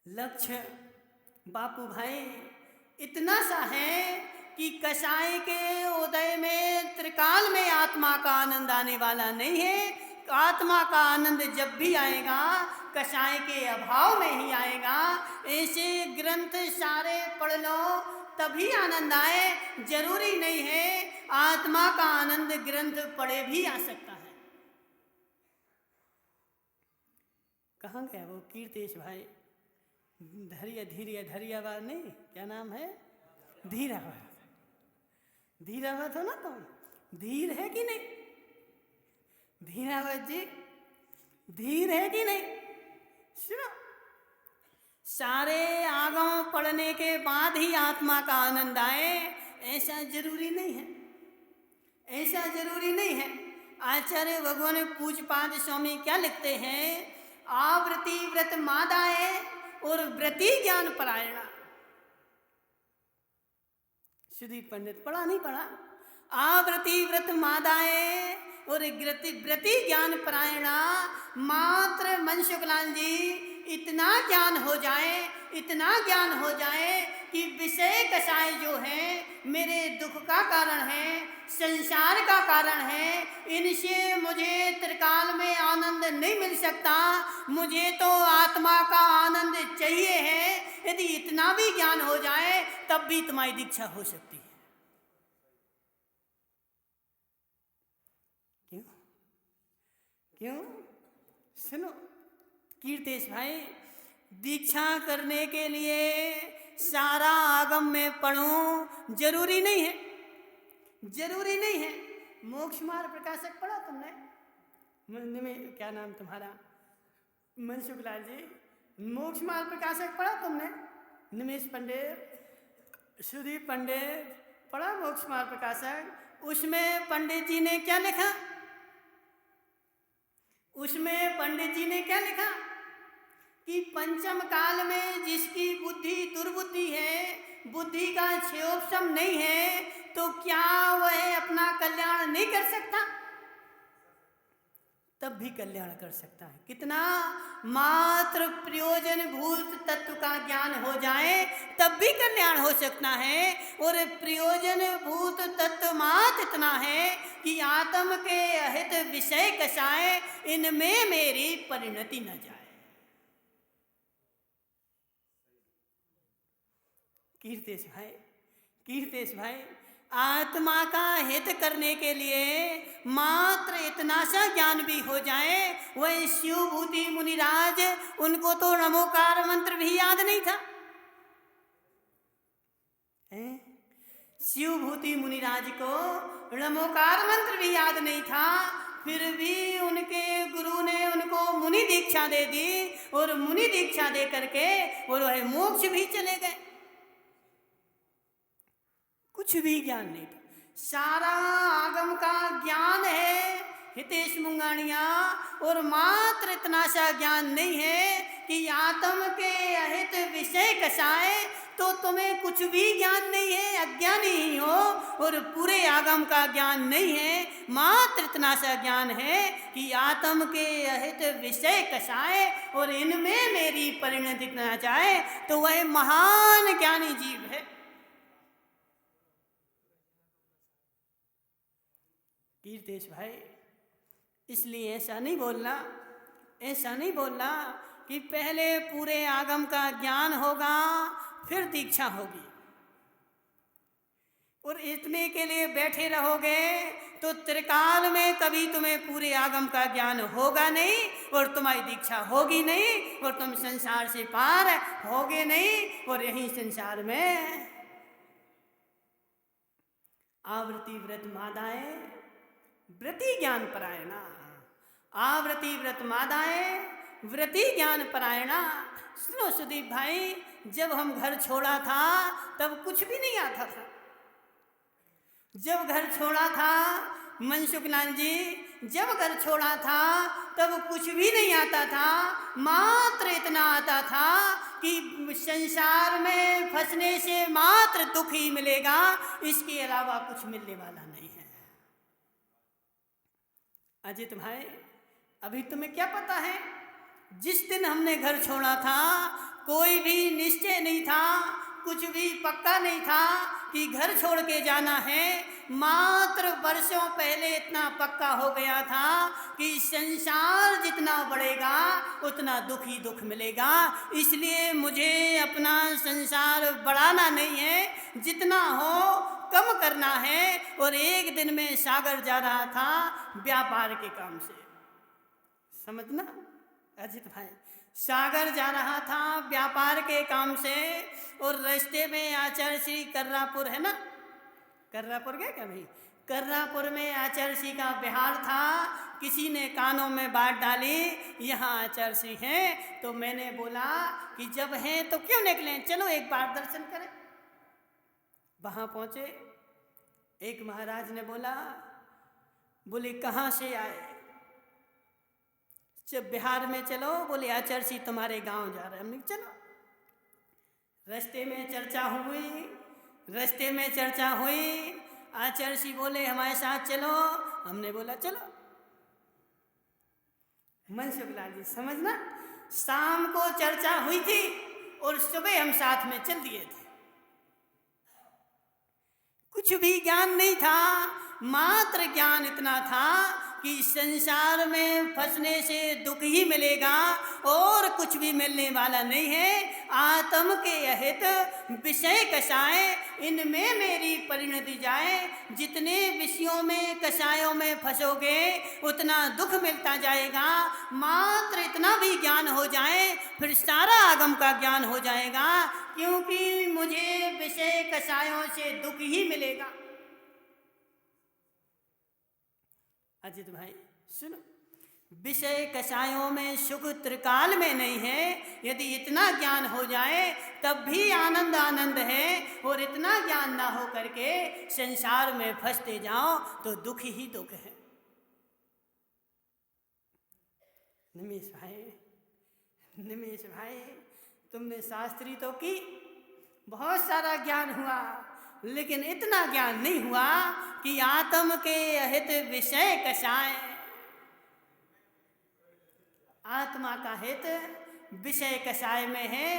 [SPEAKER 1] लक्ष्य बापू भाई इतना सा है कि कषाय के उदय में त्रिकाल में आत्मा का आनंद आने वाला नहीं है। आत्मा का आनंद जब भी आएगा कषाय के अभाव में ही आएगा। ऐसे ग्रंथ सारे पढ़ लो तभी आनंद आए, जरूरी नहीं है आत्मा का आनंद ग्रंथ पढ़े भी आ सकता है। कहाँ गया वो कीर्तेश भाई? धैर्यवाद नहीं, क्या नाम है? धीरावत हो ना तुम? धीर है कि नहीं? धीरावत जी धीर है कि नहीं? सुनो, सारे आगम पढ़ने के बाद ही आत्मा का आनंद आए, ऐसा जरूरी नहीं है। आचार्य भगवान पूज्यपाद स्वामी क्या लिखते हैं? आवृत्ति व्रत मादाए और व्रति ज्ञान परायणा। सुदीप पंडित पढ़ा नहीं पढ़ा? आवृत्ति व्रत मादाए और व्रति ज्ञान परायणा। मात्र मनसुखलाल जी इतना ज्ञान हो जाए कि विषय कषाय जो है मेरे दुख का कारण है, संसार का कारण है, इनसे मुझे त्रिकाल में आनंद नहीं मिल सकता, मुझे तो आत्मा का आनंद चाहिए है। यदि इतना भी ज्ञान हो जाए तब भी तुम्हारी दीक्षा हो सकती है। क्यों? सुनो कीर्तेश भाई, दीक्षा करने के लिए सारा आगम में पढ़ूं जरूरी नहीं है। मोक्ष मार्ग प्रकाशक पढ़ा तुमने? में क्या नाम तुम्हारा? मनसुखलाल जी, मोक्ष मार्ग प्रकाशक पढ़ा तुमने? निमेश पंडित, सुदीप पंडित पढ़ा मोक्ष मार्ग प्रकाशक? उसमें पंडित जी ने क्या लिखा? कि पंचम काल में जिसकी बुद्धि दुर्बुद्धि है, बुद्धि का क्षयोपशम नहीं है, तो क्या वह अपना कल्याण नहीं कर सकता? तब भी कल्याण कर सकता है। कितना? मात्र प्रयोजन भूत तत्व का ज्ञान हो जाए तब भी कल्याण हो सकता है। और प्रयोजन भूत तत्व मात्र इतना है कि आत्म के अहित विषय कसाए, इनमें मेरी परिणति न जाए। कीर्तेश भाई, आत्मा का हित करने के लिए मात्र इतना सा ज्ञान भी हो जाए। वह शिवभूति मुनिराज, उनको तो नमोकार मंत्र भी याद नहीं था। शिवभूति मुनिराज को नमोकार मंत्र भी याद नहीं था, फिर भी उनके गुरु ने उनको मुनि दीक्षा दे दी और मुनि दीक्षा दे करके और वह मोक्ष भी चले गए। कुछ भी ज्ञान नहीं था, सारा आगम का ज्ञान है हितेश मुंगानिया, और मात्र इतना सा ज्ञान नहीं है कि आत्म के अहित विषय कसाए। तो तुम्हें कुछ भी ज्ञान नहीं है, अज्ञानी ही हो, और पूरे आगम का ज्ञान नहीं है। मात्र इतना सा ज्ञान है कि आत्म के अहित विषय कसाए और इनमें मेरी परिणति न जाए, तो वह महान ज्ञानी जीव है। कीर्तेश भाई, इसलिए ऐसा नहीं बोलना कि पहले पूरे आगम का ज्ञान होगा फिर दीक्षा होगी, और इतने के लिए बैठे रहोगे तो त्रिकाल में कभी तुम्हें पूरे आगम का ज्ञान होगा नहीं और तुम्हारी दीक्षा होगी नहीं और तुम संसार से पार होगे नहीं। और यही संसार में आवृत्ति व्रत मादाएं व्रति ज्ञान परायणा, आवृत्ति व्रत मादाएं व्रति ज्ञान परायणा। सुनो सुदीप भाई, जब हम घर छोड़ा था तब कुछ भी नहीं आता था। जब घर छोड़ा था मनसुख लाल जी, जब घर छोड़ा था तब कुछ भी नहीं आता था। मात्र इतना आता था कि संसार में फंसने से मात्र दुख ही मिलेगा, इसके अलावा कुछ मिलने वाला नहीं है। अजित भाई, अभी तुम्हें क्या पता है, जिस दिन हमने घर छोड़ा था कोई भी निश्चय नहीं था, कुछ भी पक्का नहीं था कि घर छोड़ के जाना है। मात्र वर्षों पहले इतना पक्का हो गया था कि संसार जितना बढ़ेगा उतना दुख ही दुख मिलेगा, इसलिए मुझे अपना संसार बढ़ाना नहीं है, जितना हो कम करना है। और एक दिन में सागर जा रहा था व्यापार के काम से, समझना अजित भाई, सागर जा रहा था व्यापार के काम से, और रास्ते में आचार्य श्री कर्रापुर है ना, कर्रापुर गए क्या भाई? कर्रापुर में आचार्य श्री का बिहार था। किसी ने कानों में बात डाली यहाँ आचार्य श्री हैं, तो मैंने बोला कि जब हैं तो क्यों निकलें, चलो एक बार दर्शन करें। वहाँ पहुँचे, एक महाराज ने बोले कहाँ से आए? जब बिहार में चलो, बोले आचार्य श्री तुम्हारे गांव जा रहे हैं। हमने चलो, रास्ते में चर्चा हुई, आचार्य श्री बोले हमारे साथ चलो, हमने बोला चलो। मनसुख लाल जी समझना, शाम को चर्चा हुई थी और सुबह हम साथ में चल दिए थे। कुछ भी ज्ञान नहीं था, मात्र ज्ञान इतना था कि संसार में फंसने से दुख ही मिलेगा और कुछ भी मिलने वाला नहीं है। आत्म के अहित विषय कषाय, इनमें मेरी परिणति जाए। जितने विषयों में कषायों में फंसोगे उतना दुख मिलता जाएगा। मात्र इतना भी ज्ञान हो जाए फिर सारा आगम का ज्ञान हो जाएगा, क्योंकि मुझे विषय कषायों से दुख ही मिलेगा। अजित भाई सुनो, विषय कषायों में सुख त्रिकाल में नहीं है। यदि इतना ज्ञान हो जाए तब भी आनंद आनंद है, और इतना ज्ञान ना हो करके संसार में फंसते जाओ तो दुख ही दुख है। निमेश भाई तुमने शास्त्री तो की, बहुत सारा ज्ञान हुआ, लेकिन इतना ज्ञान नहीं हुआ कि आत्म के अहित विषय कषाय। आत्मा का हित विषय कषाय में है।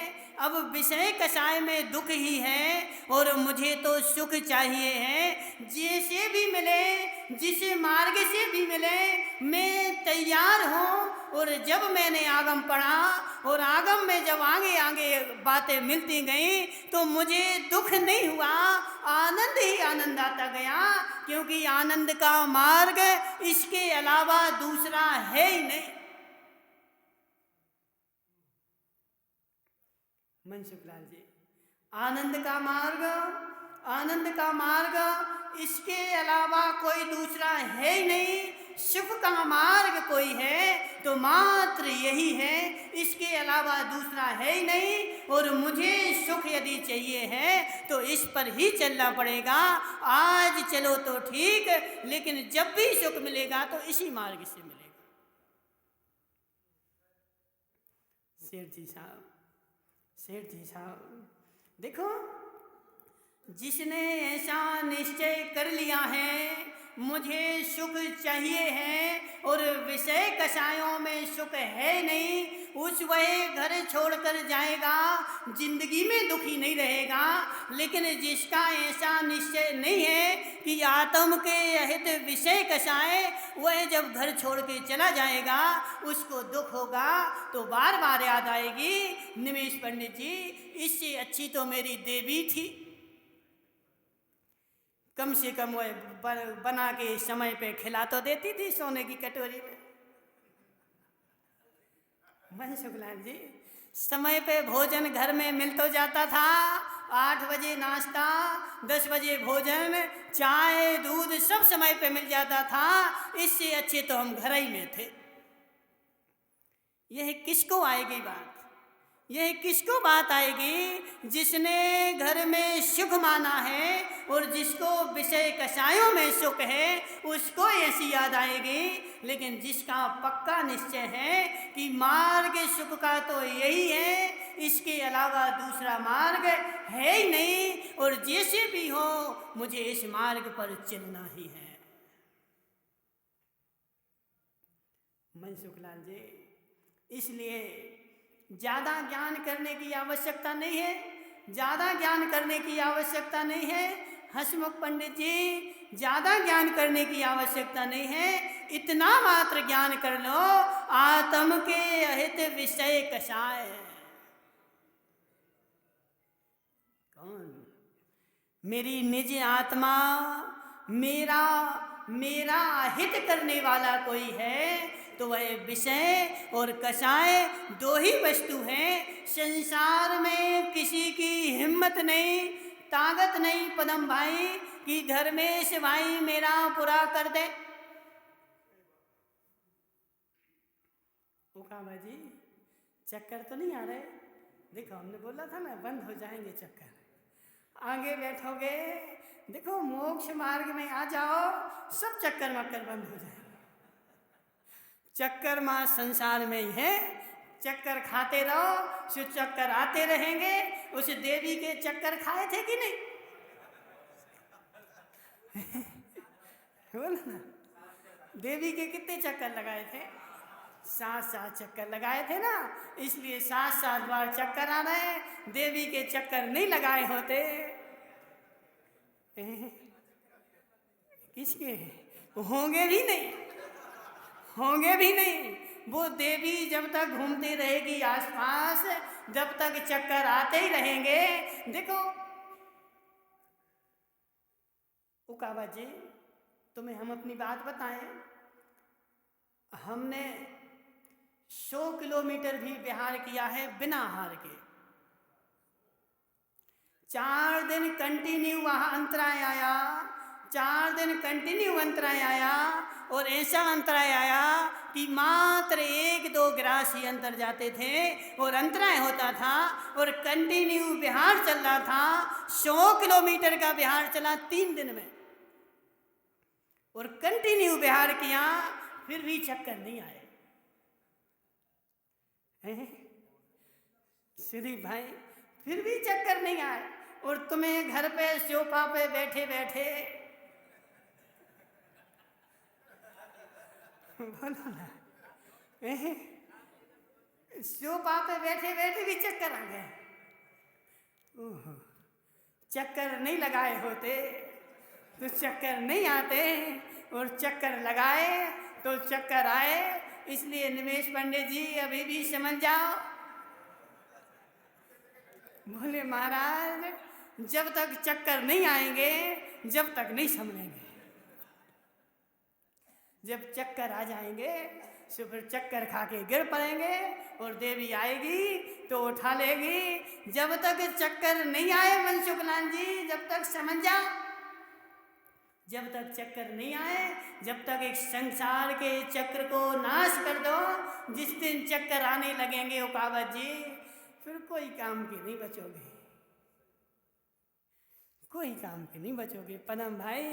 [SPEAKER 1] अब विषय कषाय में दुख ही है और मुझे तो सुख चाहिए है। जैसे भी मिले, जिस मार्ग से भी मिले, मैं तैयार हूँ। और जब मैंने आगम पढ़ा और आगम में जब आगे आगे बातें मिलती गई तो मुझे दुख नहीं हुआ, आनंद ही आनंद आता गया, क्योंकि आनंद का मार्ग इसके अलावा दूसरा है ही नहीं। मनसुखलाल जी, आनंद का मार्ग इसके अलावा कोई दूसरा है ही नहीं। सुख का मार्ग कोई है तो मात्र यही है, इसके अलावा दूसरा है ही नहीं। और मुझे सुख यदि चाहिए है तो इस पर ही चलना पड़ेगा। आज चलो तो ठीक, लेकिन जब भी सुख मिलेगा तो इसी मार्ग से मिलेगा। सेठ जी साहब, देखो, जिसने ऐसा निश्चय कर लिया है मुझे सुख चाहिए है और विषय कषायों में सुख है नहीं, उस वह घर छोड़कर जाएगा, जिंदगी में दुखी नहीं रहेगा। लेकिन जिसका ऐसा निश्चय नहीं है कि आत्म के अहित विषय कषाय, वह जब घर छोड़ के चला जाएगा उसको दुख होगा। तो बार बार याद आएगी, निमेश पंडित जी, इससे अच्छी तो मेरी देवी थी, कम से कम वह बना के समय पे खिला तो देती थी सोने की कटोरी में। मनसुखलाल जी, समय पे भोजन घर में मिल तो जाता था। 8 बजे नाश्ता, 10 बजे भोजन, चाय दूध सब समय पे मिल जाता था। इससे अच्छे तो हम घर ही में थे। यह किसको आएगी बात? यह किसको बात आएगी? जिसने घर में सुख माना है और जिसको विषय कषायों में सुख है उसको ऐसी याद आएगी। लेकिन जिसका पक्का निश्चय है कि मार्ग सुख का तो यही है, इसके अलावा दूसरा मार्ग है ही नहीं, और जैसे भी हो मुझे इस मार्ग पर चलना ही है। मनसुखलाल जी, इसलिए ज़्यादा ज्ञान करने की आवश्यकता नहीं है, ज़्यादा ज्ञान करने की आवश्यकता नहीं है। हसमुख पंडित जी, ज़्यादा ज्ञान करने की आवश्यकता नहीं है, इतना मात्र ज्ञान कर लो, आत्म के अहित विषय कषाय। कौन? मेरी निज आत्मा, मेरा हित करने वाला कोई है तो वह विषय और कषाय 2 ही वस्तु हैं। संसार में किसी की हिम्मत नहीं, ताकत नहीं पदम भाई कि धर्मेश भाई मेरा पूरा कर दे। उकाबा जी, चक्कर तो नहीं आ रहे? देखो, हमने बोला था ना बंद हो जाएंगे चक्कर। आगे बैठोगे, देखो मोक्ष मार्ग में आ जाओ, सब चक्कर मक्कर बंद हो जाए। चक्कर माँ संसार में ही है, चक्कर खाते रहो, सो चक्कर आते रहेंगे। उस देवी के चक्कर खाए थे कि नहीं? बोलो ना, देवी के कितने चक्कर लगाए थे? 7 चक्कर लगाए थे ना, इसलिए 7 बार चक्कर आ रहे। देवी के चक्कर नहीं लगाए होते, किसके होंगे भी नहीं, होंगे भी नहीं। वो देवी जब तक घूमती रहेगी आसपास, जब तक चक्कर आते ही रहेंगे। देखो उकाबा जी, तुम्हें हम अपनी बात बताएं, हमने 100 किलोमीटर भी विहार किया है बिना हार के। 4 दिन कंटिन्यू वहाँ अंतराय आया, 4 दिन कंटिन्यू अंतराय आया, और ऐसा अंतराय आया कि मात्र 1-2 ग्रास ही अंतर जाते थे और अंतराय होता था, और कंटिन्यू बिहार चल रहा था। 100 किलोमीटर का बिहार चला 3 दिन में, और कंटिन्यू बिहार किया, फिर भी चक्कर नहीं आए। सुदीप भाई, फिर भी चक्कर नहीं आए, और तुम्हें घर पे सोफा पे बैठे बैठे बोलो ना, सोफा पे बैठे बैठे भी चक्कर आ गए। ओहो, चक्कर नहीं लगाए होते तो चक्कर नहीं आते, और चक्कर लगाए तो चक्कर आए। इसलिए निमेश पंडित जी अभी भी समझ जाओ। बोले महाराज, जब तक चक्कर नहीं आएंगे जब तक नहीं समझेंगे। जब चक्कर आ जाएंगे तो फिर चक्कर खा के गिर पड़ेंगे, और देवी आएगी तो उठा लेगी। जब तक चक्कर नहीं आए मनसुख लाल जी, जब तक समझ जाओ, जब तक चक्कर नहीं आए, जब तक एक संसार के चक्र को नाश कर दो। जिस दिन चक्कर आने लगेंगे उकावत जी, फिर कोई काम के नहीं बचोगे, कोई काम के नहीं बचोगे पदम भाई।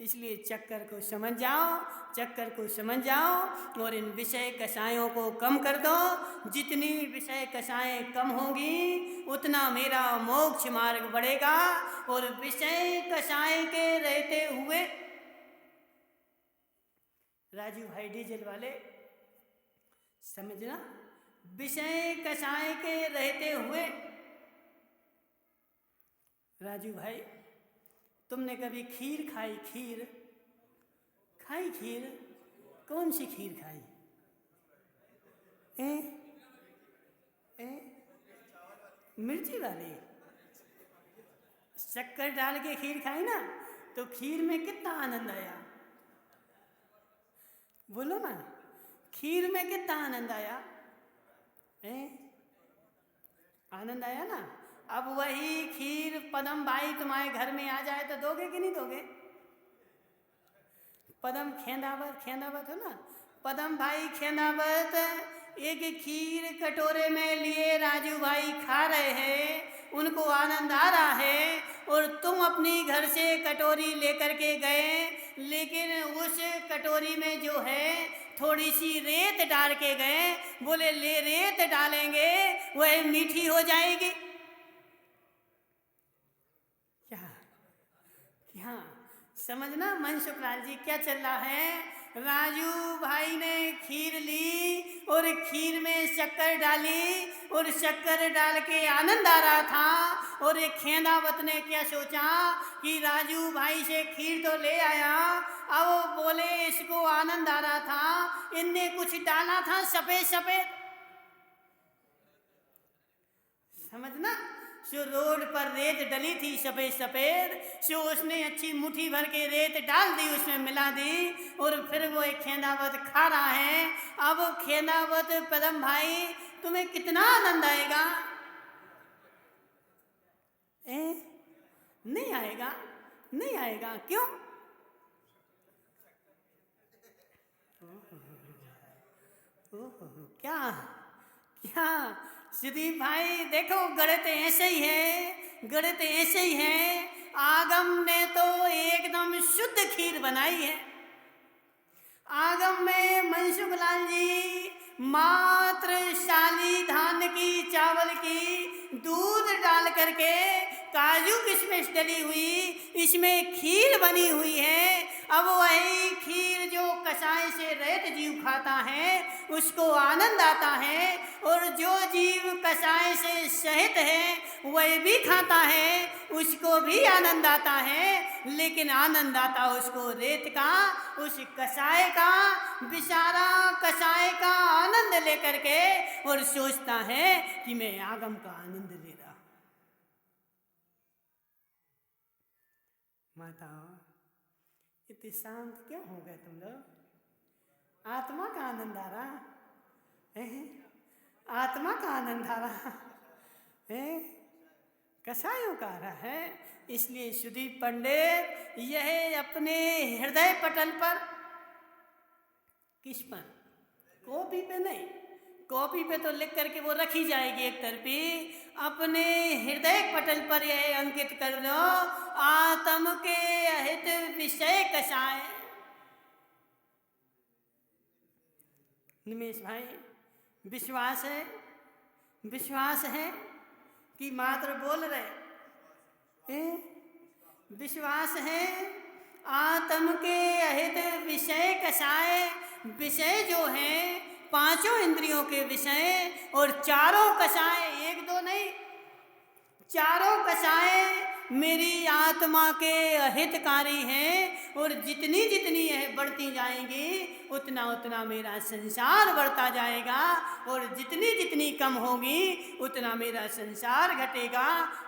[SPEAKER 1] इसलिए चक्कर को समझ जाओ, चक्कर को समझ जाओ, और इन विषय कषायों को कम कर दो। जितनी विषय कषाएं कम होंगी उतना मेरा मोक्ष मार्ग बढ़ेगा। और विषय कषाय के रहते हुए, राजू भाई डीजल वाले समझना, विषय कषाय के रहते हुए, राजू भाई तुमने कभी खीर खाई? खीर खाई? खीर कौन सी खीर खाई? मिर्ची वाली? शक्कर डाल के खीर खाई ना, तो खीर में कितना आनंद आया? बोलो ना, खीर में कितना आनंद आया? आनंद आया ना। अब वही खीर पदम भाई तुम्हारे घर में आ जाए तो दोगे कि नहीं दोगे? पदम खेंदावत हो ना, पदम भाई खेंदावत एक खीर कटोरे में लिए राजू भाई खा रहे हैं, उनको आनंद आ रहा है, और तुम अपनी घर से कटोरी लेकर के गए, लेकिन उस कटोरी में जो है थोड़ी सी रेत डाल के गए। बोले ले रेत डालेंगे वह मीठी हो जाएगी क्या? क्या समझना मनसुख लाल जी क्या चल रहा है? राजू भाई ने खीर ली और खीर में शक्कर डाली, और शक्कर डाल के आनंद आ रहा था। और एक खेंदावत ने क्या सोचा कि राजू भाई से खीर तो ले आया, अब बोले इसको आनंद आ रहा था, इनने कुछ डाला था सफेद सफेद। समझना, जो रोड पर रेत डली थी सफेद सफेद, जो उसने अच्छी मुट्ठी भर के रेत डाल दी, उसमें मिला दी, और फिर वो एक खेंदावत खा रहा है। अब खेंदावत पदम भाई तुम्हें कितना आनंद आएगा? नहीं आएगा, नहीं आएगा। क्यों? क्या क्या सुदीप भाई देखो, गणित ऐसे ही है, गणित ऐसे ही है। आगम ने तो एकदम शुद्ध खीर बनाई है। आगम में मनसुख लाल जी मात्र शाली धान की, चावल की, दूध डाल करके, काजू किशमिश डली हुई, इसमें खीर बनी हुई है। अब वही खीर जो कषाय से रहित जीव खाता है उसको आनंद आता है, और जो जीव कषाय से सहित है वह भी खाता है, उसको भी आनंद आता है। लेकिन आनंद आता उसको रेत का, उस कषाय का, बेचारा कषाय का आनंद लेकर के, और सोचता है कि मैं आगम का आनंद ले रहा। माताओं, इतने शांत क्यों हो गए तुम लोग? आत्मा का आनंद आ रहा है, आत्मा का आनंद आ रहा है, कषायों का आ रहा है। इसलिए सुदीप पंडित यह अपने हृदय पटल पर, किस पर? कॉपी पे नहीं, कॉपी पे तो लिख करके वो रखी जाएगी एक तरफी, अपने हृदय पटल पर यह अंकित कर दो, आत्म के अहित विषय कषाय। निमेश भाई विश्वास है, विश्वास है कि मात्र बोल रहे? विश्वास है। आत्म के अहित विषय कषाय, विषय जो है पांचों इंद्रियों के विषय और चारों कषाय, एक दो नहीं, चारों कषाय मेरी आत्मा के अहितकारी हैं और जितनी जितनी यह बढ़ती जाएंगी उतना उतना मेरा संसार बढ़ता जाएगा और जितनी जितनी कम होगी उतना मेरा संसार घटेगा,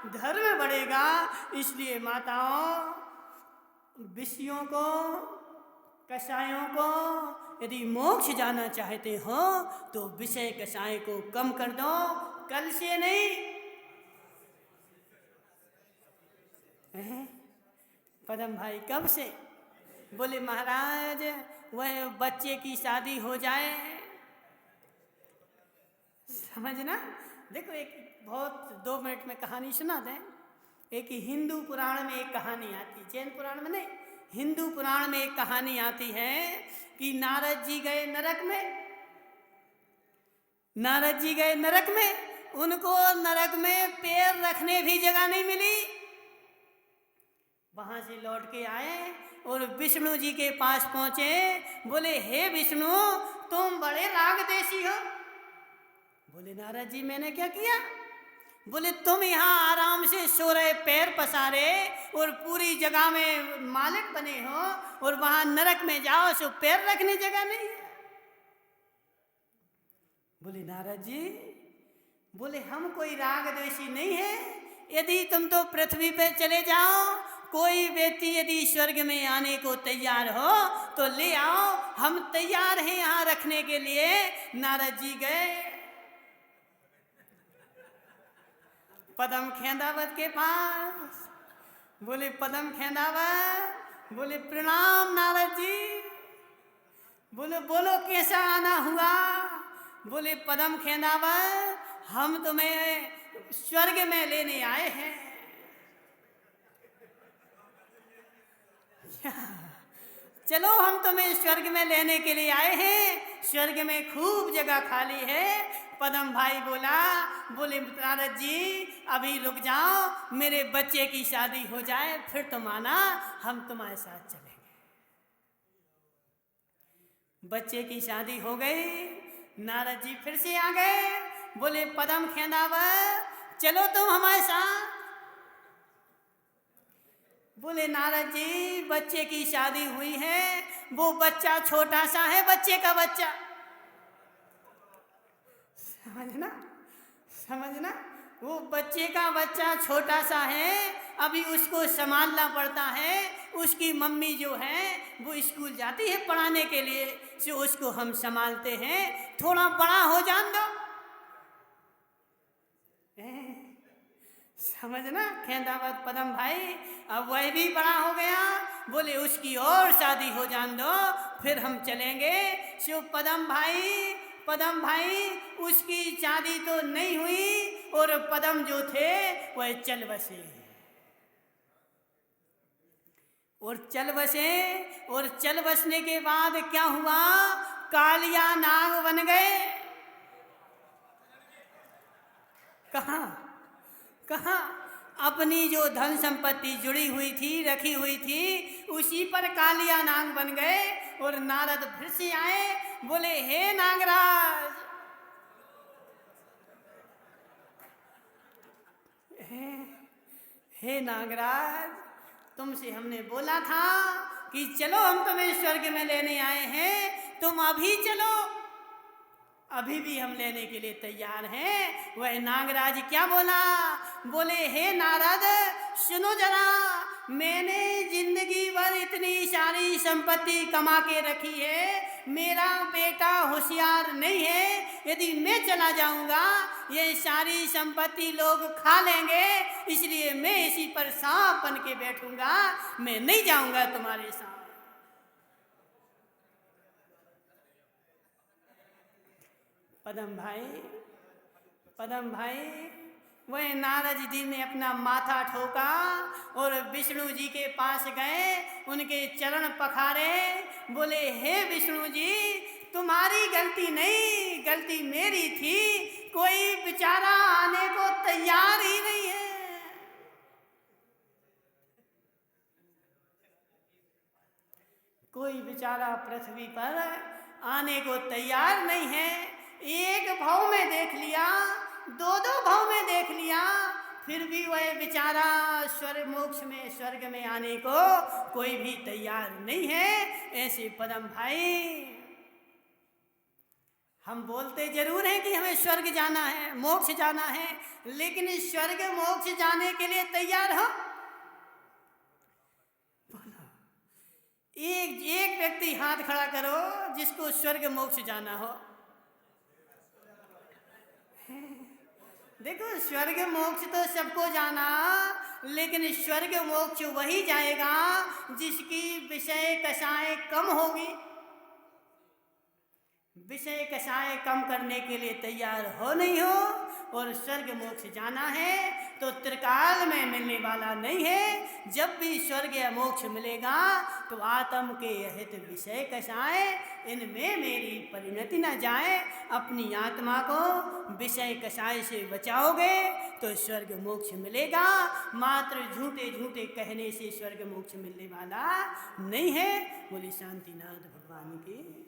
[SPEAKER 1] धर्म बढ़ेगा। इसलिए माताओं, विषयों को, कषायों को यदि मोक्ष जाना चाहते हो तो विषय कषाय को कम कर दो, कल से नहीं। पदम भाई कब से? बोले महाराज वह बच्चे की शादी हो जाए। समझना, देखो एक बहुत 2 मिनट में कहानी सुना दें। एक हिंदू पुराण में एक कहानी आती, जैन पुराण में नहीं, हिंदू पुराण में एक कहानी आती है कि नारद जी गए नरक में। नारद जी गए नरक में, उनको नरक में पैर रखने भी जगह नहीं मिली। वहां से लौट के आए और विष्णु जी के पास पहुंचे। बोले हे विष्णु, तुम बड़े रागदेशी हो। बोले नारद जी मैंने क्या किया? बोले तुम यहाँ आराम से सो रहे, पैर पसारे और पूरी जगह में मालिक बने हो और वहां नरक में जाओ सो पैर रखने जगह नहीं है। बोले नारद जी, बोले हम कोई रागद्वेषी नहीं है। यदि तुम तो पृथ्वी पे चले जाओ, कोई व्यक्ति यदि स्वर्ग में आने को तैयार हो तो ले आओ, हम तैयार हैं यहाँ रखने के लिए। नारद जी गए पदम खेंदावत के पास। बोले पदम खेंदावत, बोले प्रणाम नारद जी। बोले बोलो कैसा आना हुआ? बोले पदम खेंदावत, हम तुम्हें स्वर्ग में लेने आए हैं। चलो हम तुम्हें स्वर्ग में लेने के लिए आए हैं, स्वर्ग में खूब जगह खाली है। पदम भाई बोला, बोले नारद जी अभी रुक जाओ, मेरे बच्चे की शादी हो जाए फिर तुम आना, हम तुम्हारे साथ चलेंगे। बच्चे की शादी हो गई, नारद जी फिर से आ गए। बोले पदम खेंदावर, चलो तुम हमारे साथ। बोले नारद जी बच्चे की शादी हुई है, वो बच्चा छोटा सा है, बच्चे का बच्चा। समझना, समझना, वो बच्चे का बच्चा छोटा सा है, अभी उसको संभालना पड़ता है। उसकी मम्मी जो है वो स्कूल जाती है पढ़ाने के लिए, सो उसको हम संभालते हैं, थोड़ा बड़ा हो जान दो। समझना खेंदावत पदम भाई, अब वह भी बड़ा हो गया। बोले उसकी और शादी हो जान दो फिर हम चलेंगे। सो पदम भाई उसकी शादी तो नहीं हुई और पदम जो थे वह चल बसे और चल बसने के बाद क्या हुआ? कालिया नाग बन गए। कहाँ? अपनी जो धन संपत्ति जुड़ी हुई थी, रखी हुई थी, उसी पर कालिया नाग बन गए। और नारद फिर से आए, बोले हे नागराज, हे नागराज, तुमसे हमने बोला था कि चलो हम तुम्हें स्वर्ग में लेने आए हैं, तुम अभी चलो। अभी भी हम लेने के लिए तैयार हैं। वह नागराज क्या बोला? बोले हे नारद सुनो जरा, मैंने जिंदगी भर इतनी सारी संपत्ति कमा के रखी है, मेरा बेटा होशियार नहीं है, यदि मैं चला जाऊंगा ये सारी संपत्ति लोग खा लेंगे, इसलिए मैं इसी पर सांप बन के बैठूंगा, मैं नहीं जाऊंगा तुम्हारे साथ। पदम भाई वह नारद जी ने अपना माथा ठोका और विष्णु जी के पास गए, उनके चरण पखारे। बोले हे विष्णु जी, तुम्हारी गलती नहीं, गलती मेरी थी, कोई बेचारा आने को तैयार ही नहीं है। कोई बेचारा पृथ्वी पर आने को तैयार नहीं है। एक भाव में देख लिया, दो दो भाव में देख लिया, फिर भी वह बेचारा स्वर्ग में आने को कोई भी तैयार नहीं है। ऐसे परम भाई, हम बोलते जरूर हैं कि हमें स्वर्ग जाना है, मोक्ष जाना है, लेकिन इस स्वर्ग मोक्ष जाने के लिए तैयार हो? एक व्यक्ति हाथ खड़ा करो जिसको स्वर्ग मोक्ष जाना हो। देखो, स्वर्ग मोक्ष तो सबको जाना, लेकिन स्वर्ग मोक्ष वही जाएगा जिसकी विषय कषाय कम होगी। विषय कषाय कम करने के लिए तैयार हो नहीं हो और स्वर्ग मोक्ष जाना है तो त्रिकाल में मिलने वाला नहीं है। जब भी स्वर्ग या मोक्ष मिलेगा तो आत्म के अहित विषय कषाय इनमें मेरी परिणति न जाए। अपनी आत्मा को विषय कषाय से बचाओगे तो स्वर्ग मोक्ष मिलेगा। मात्र झूठे झूठे कहने से स्वर्ग मोक्ष मिलने वाला नहीं है। बोली शांतिनाथ भगवान की।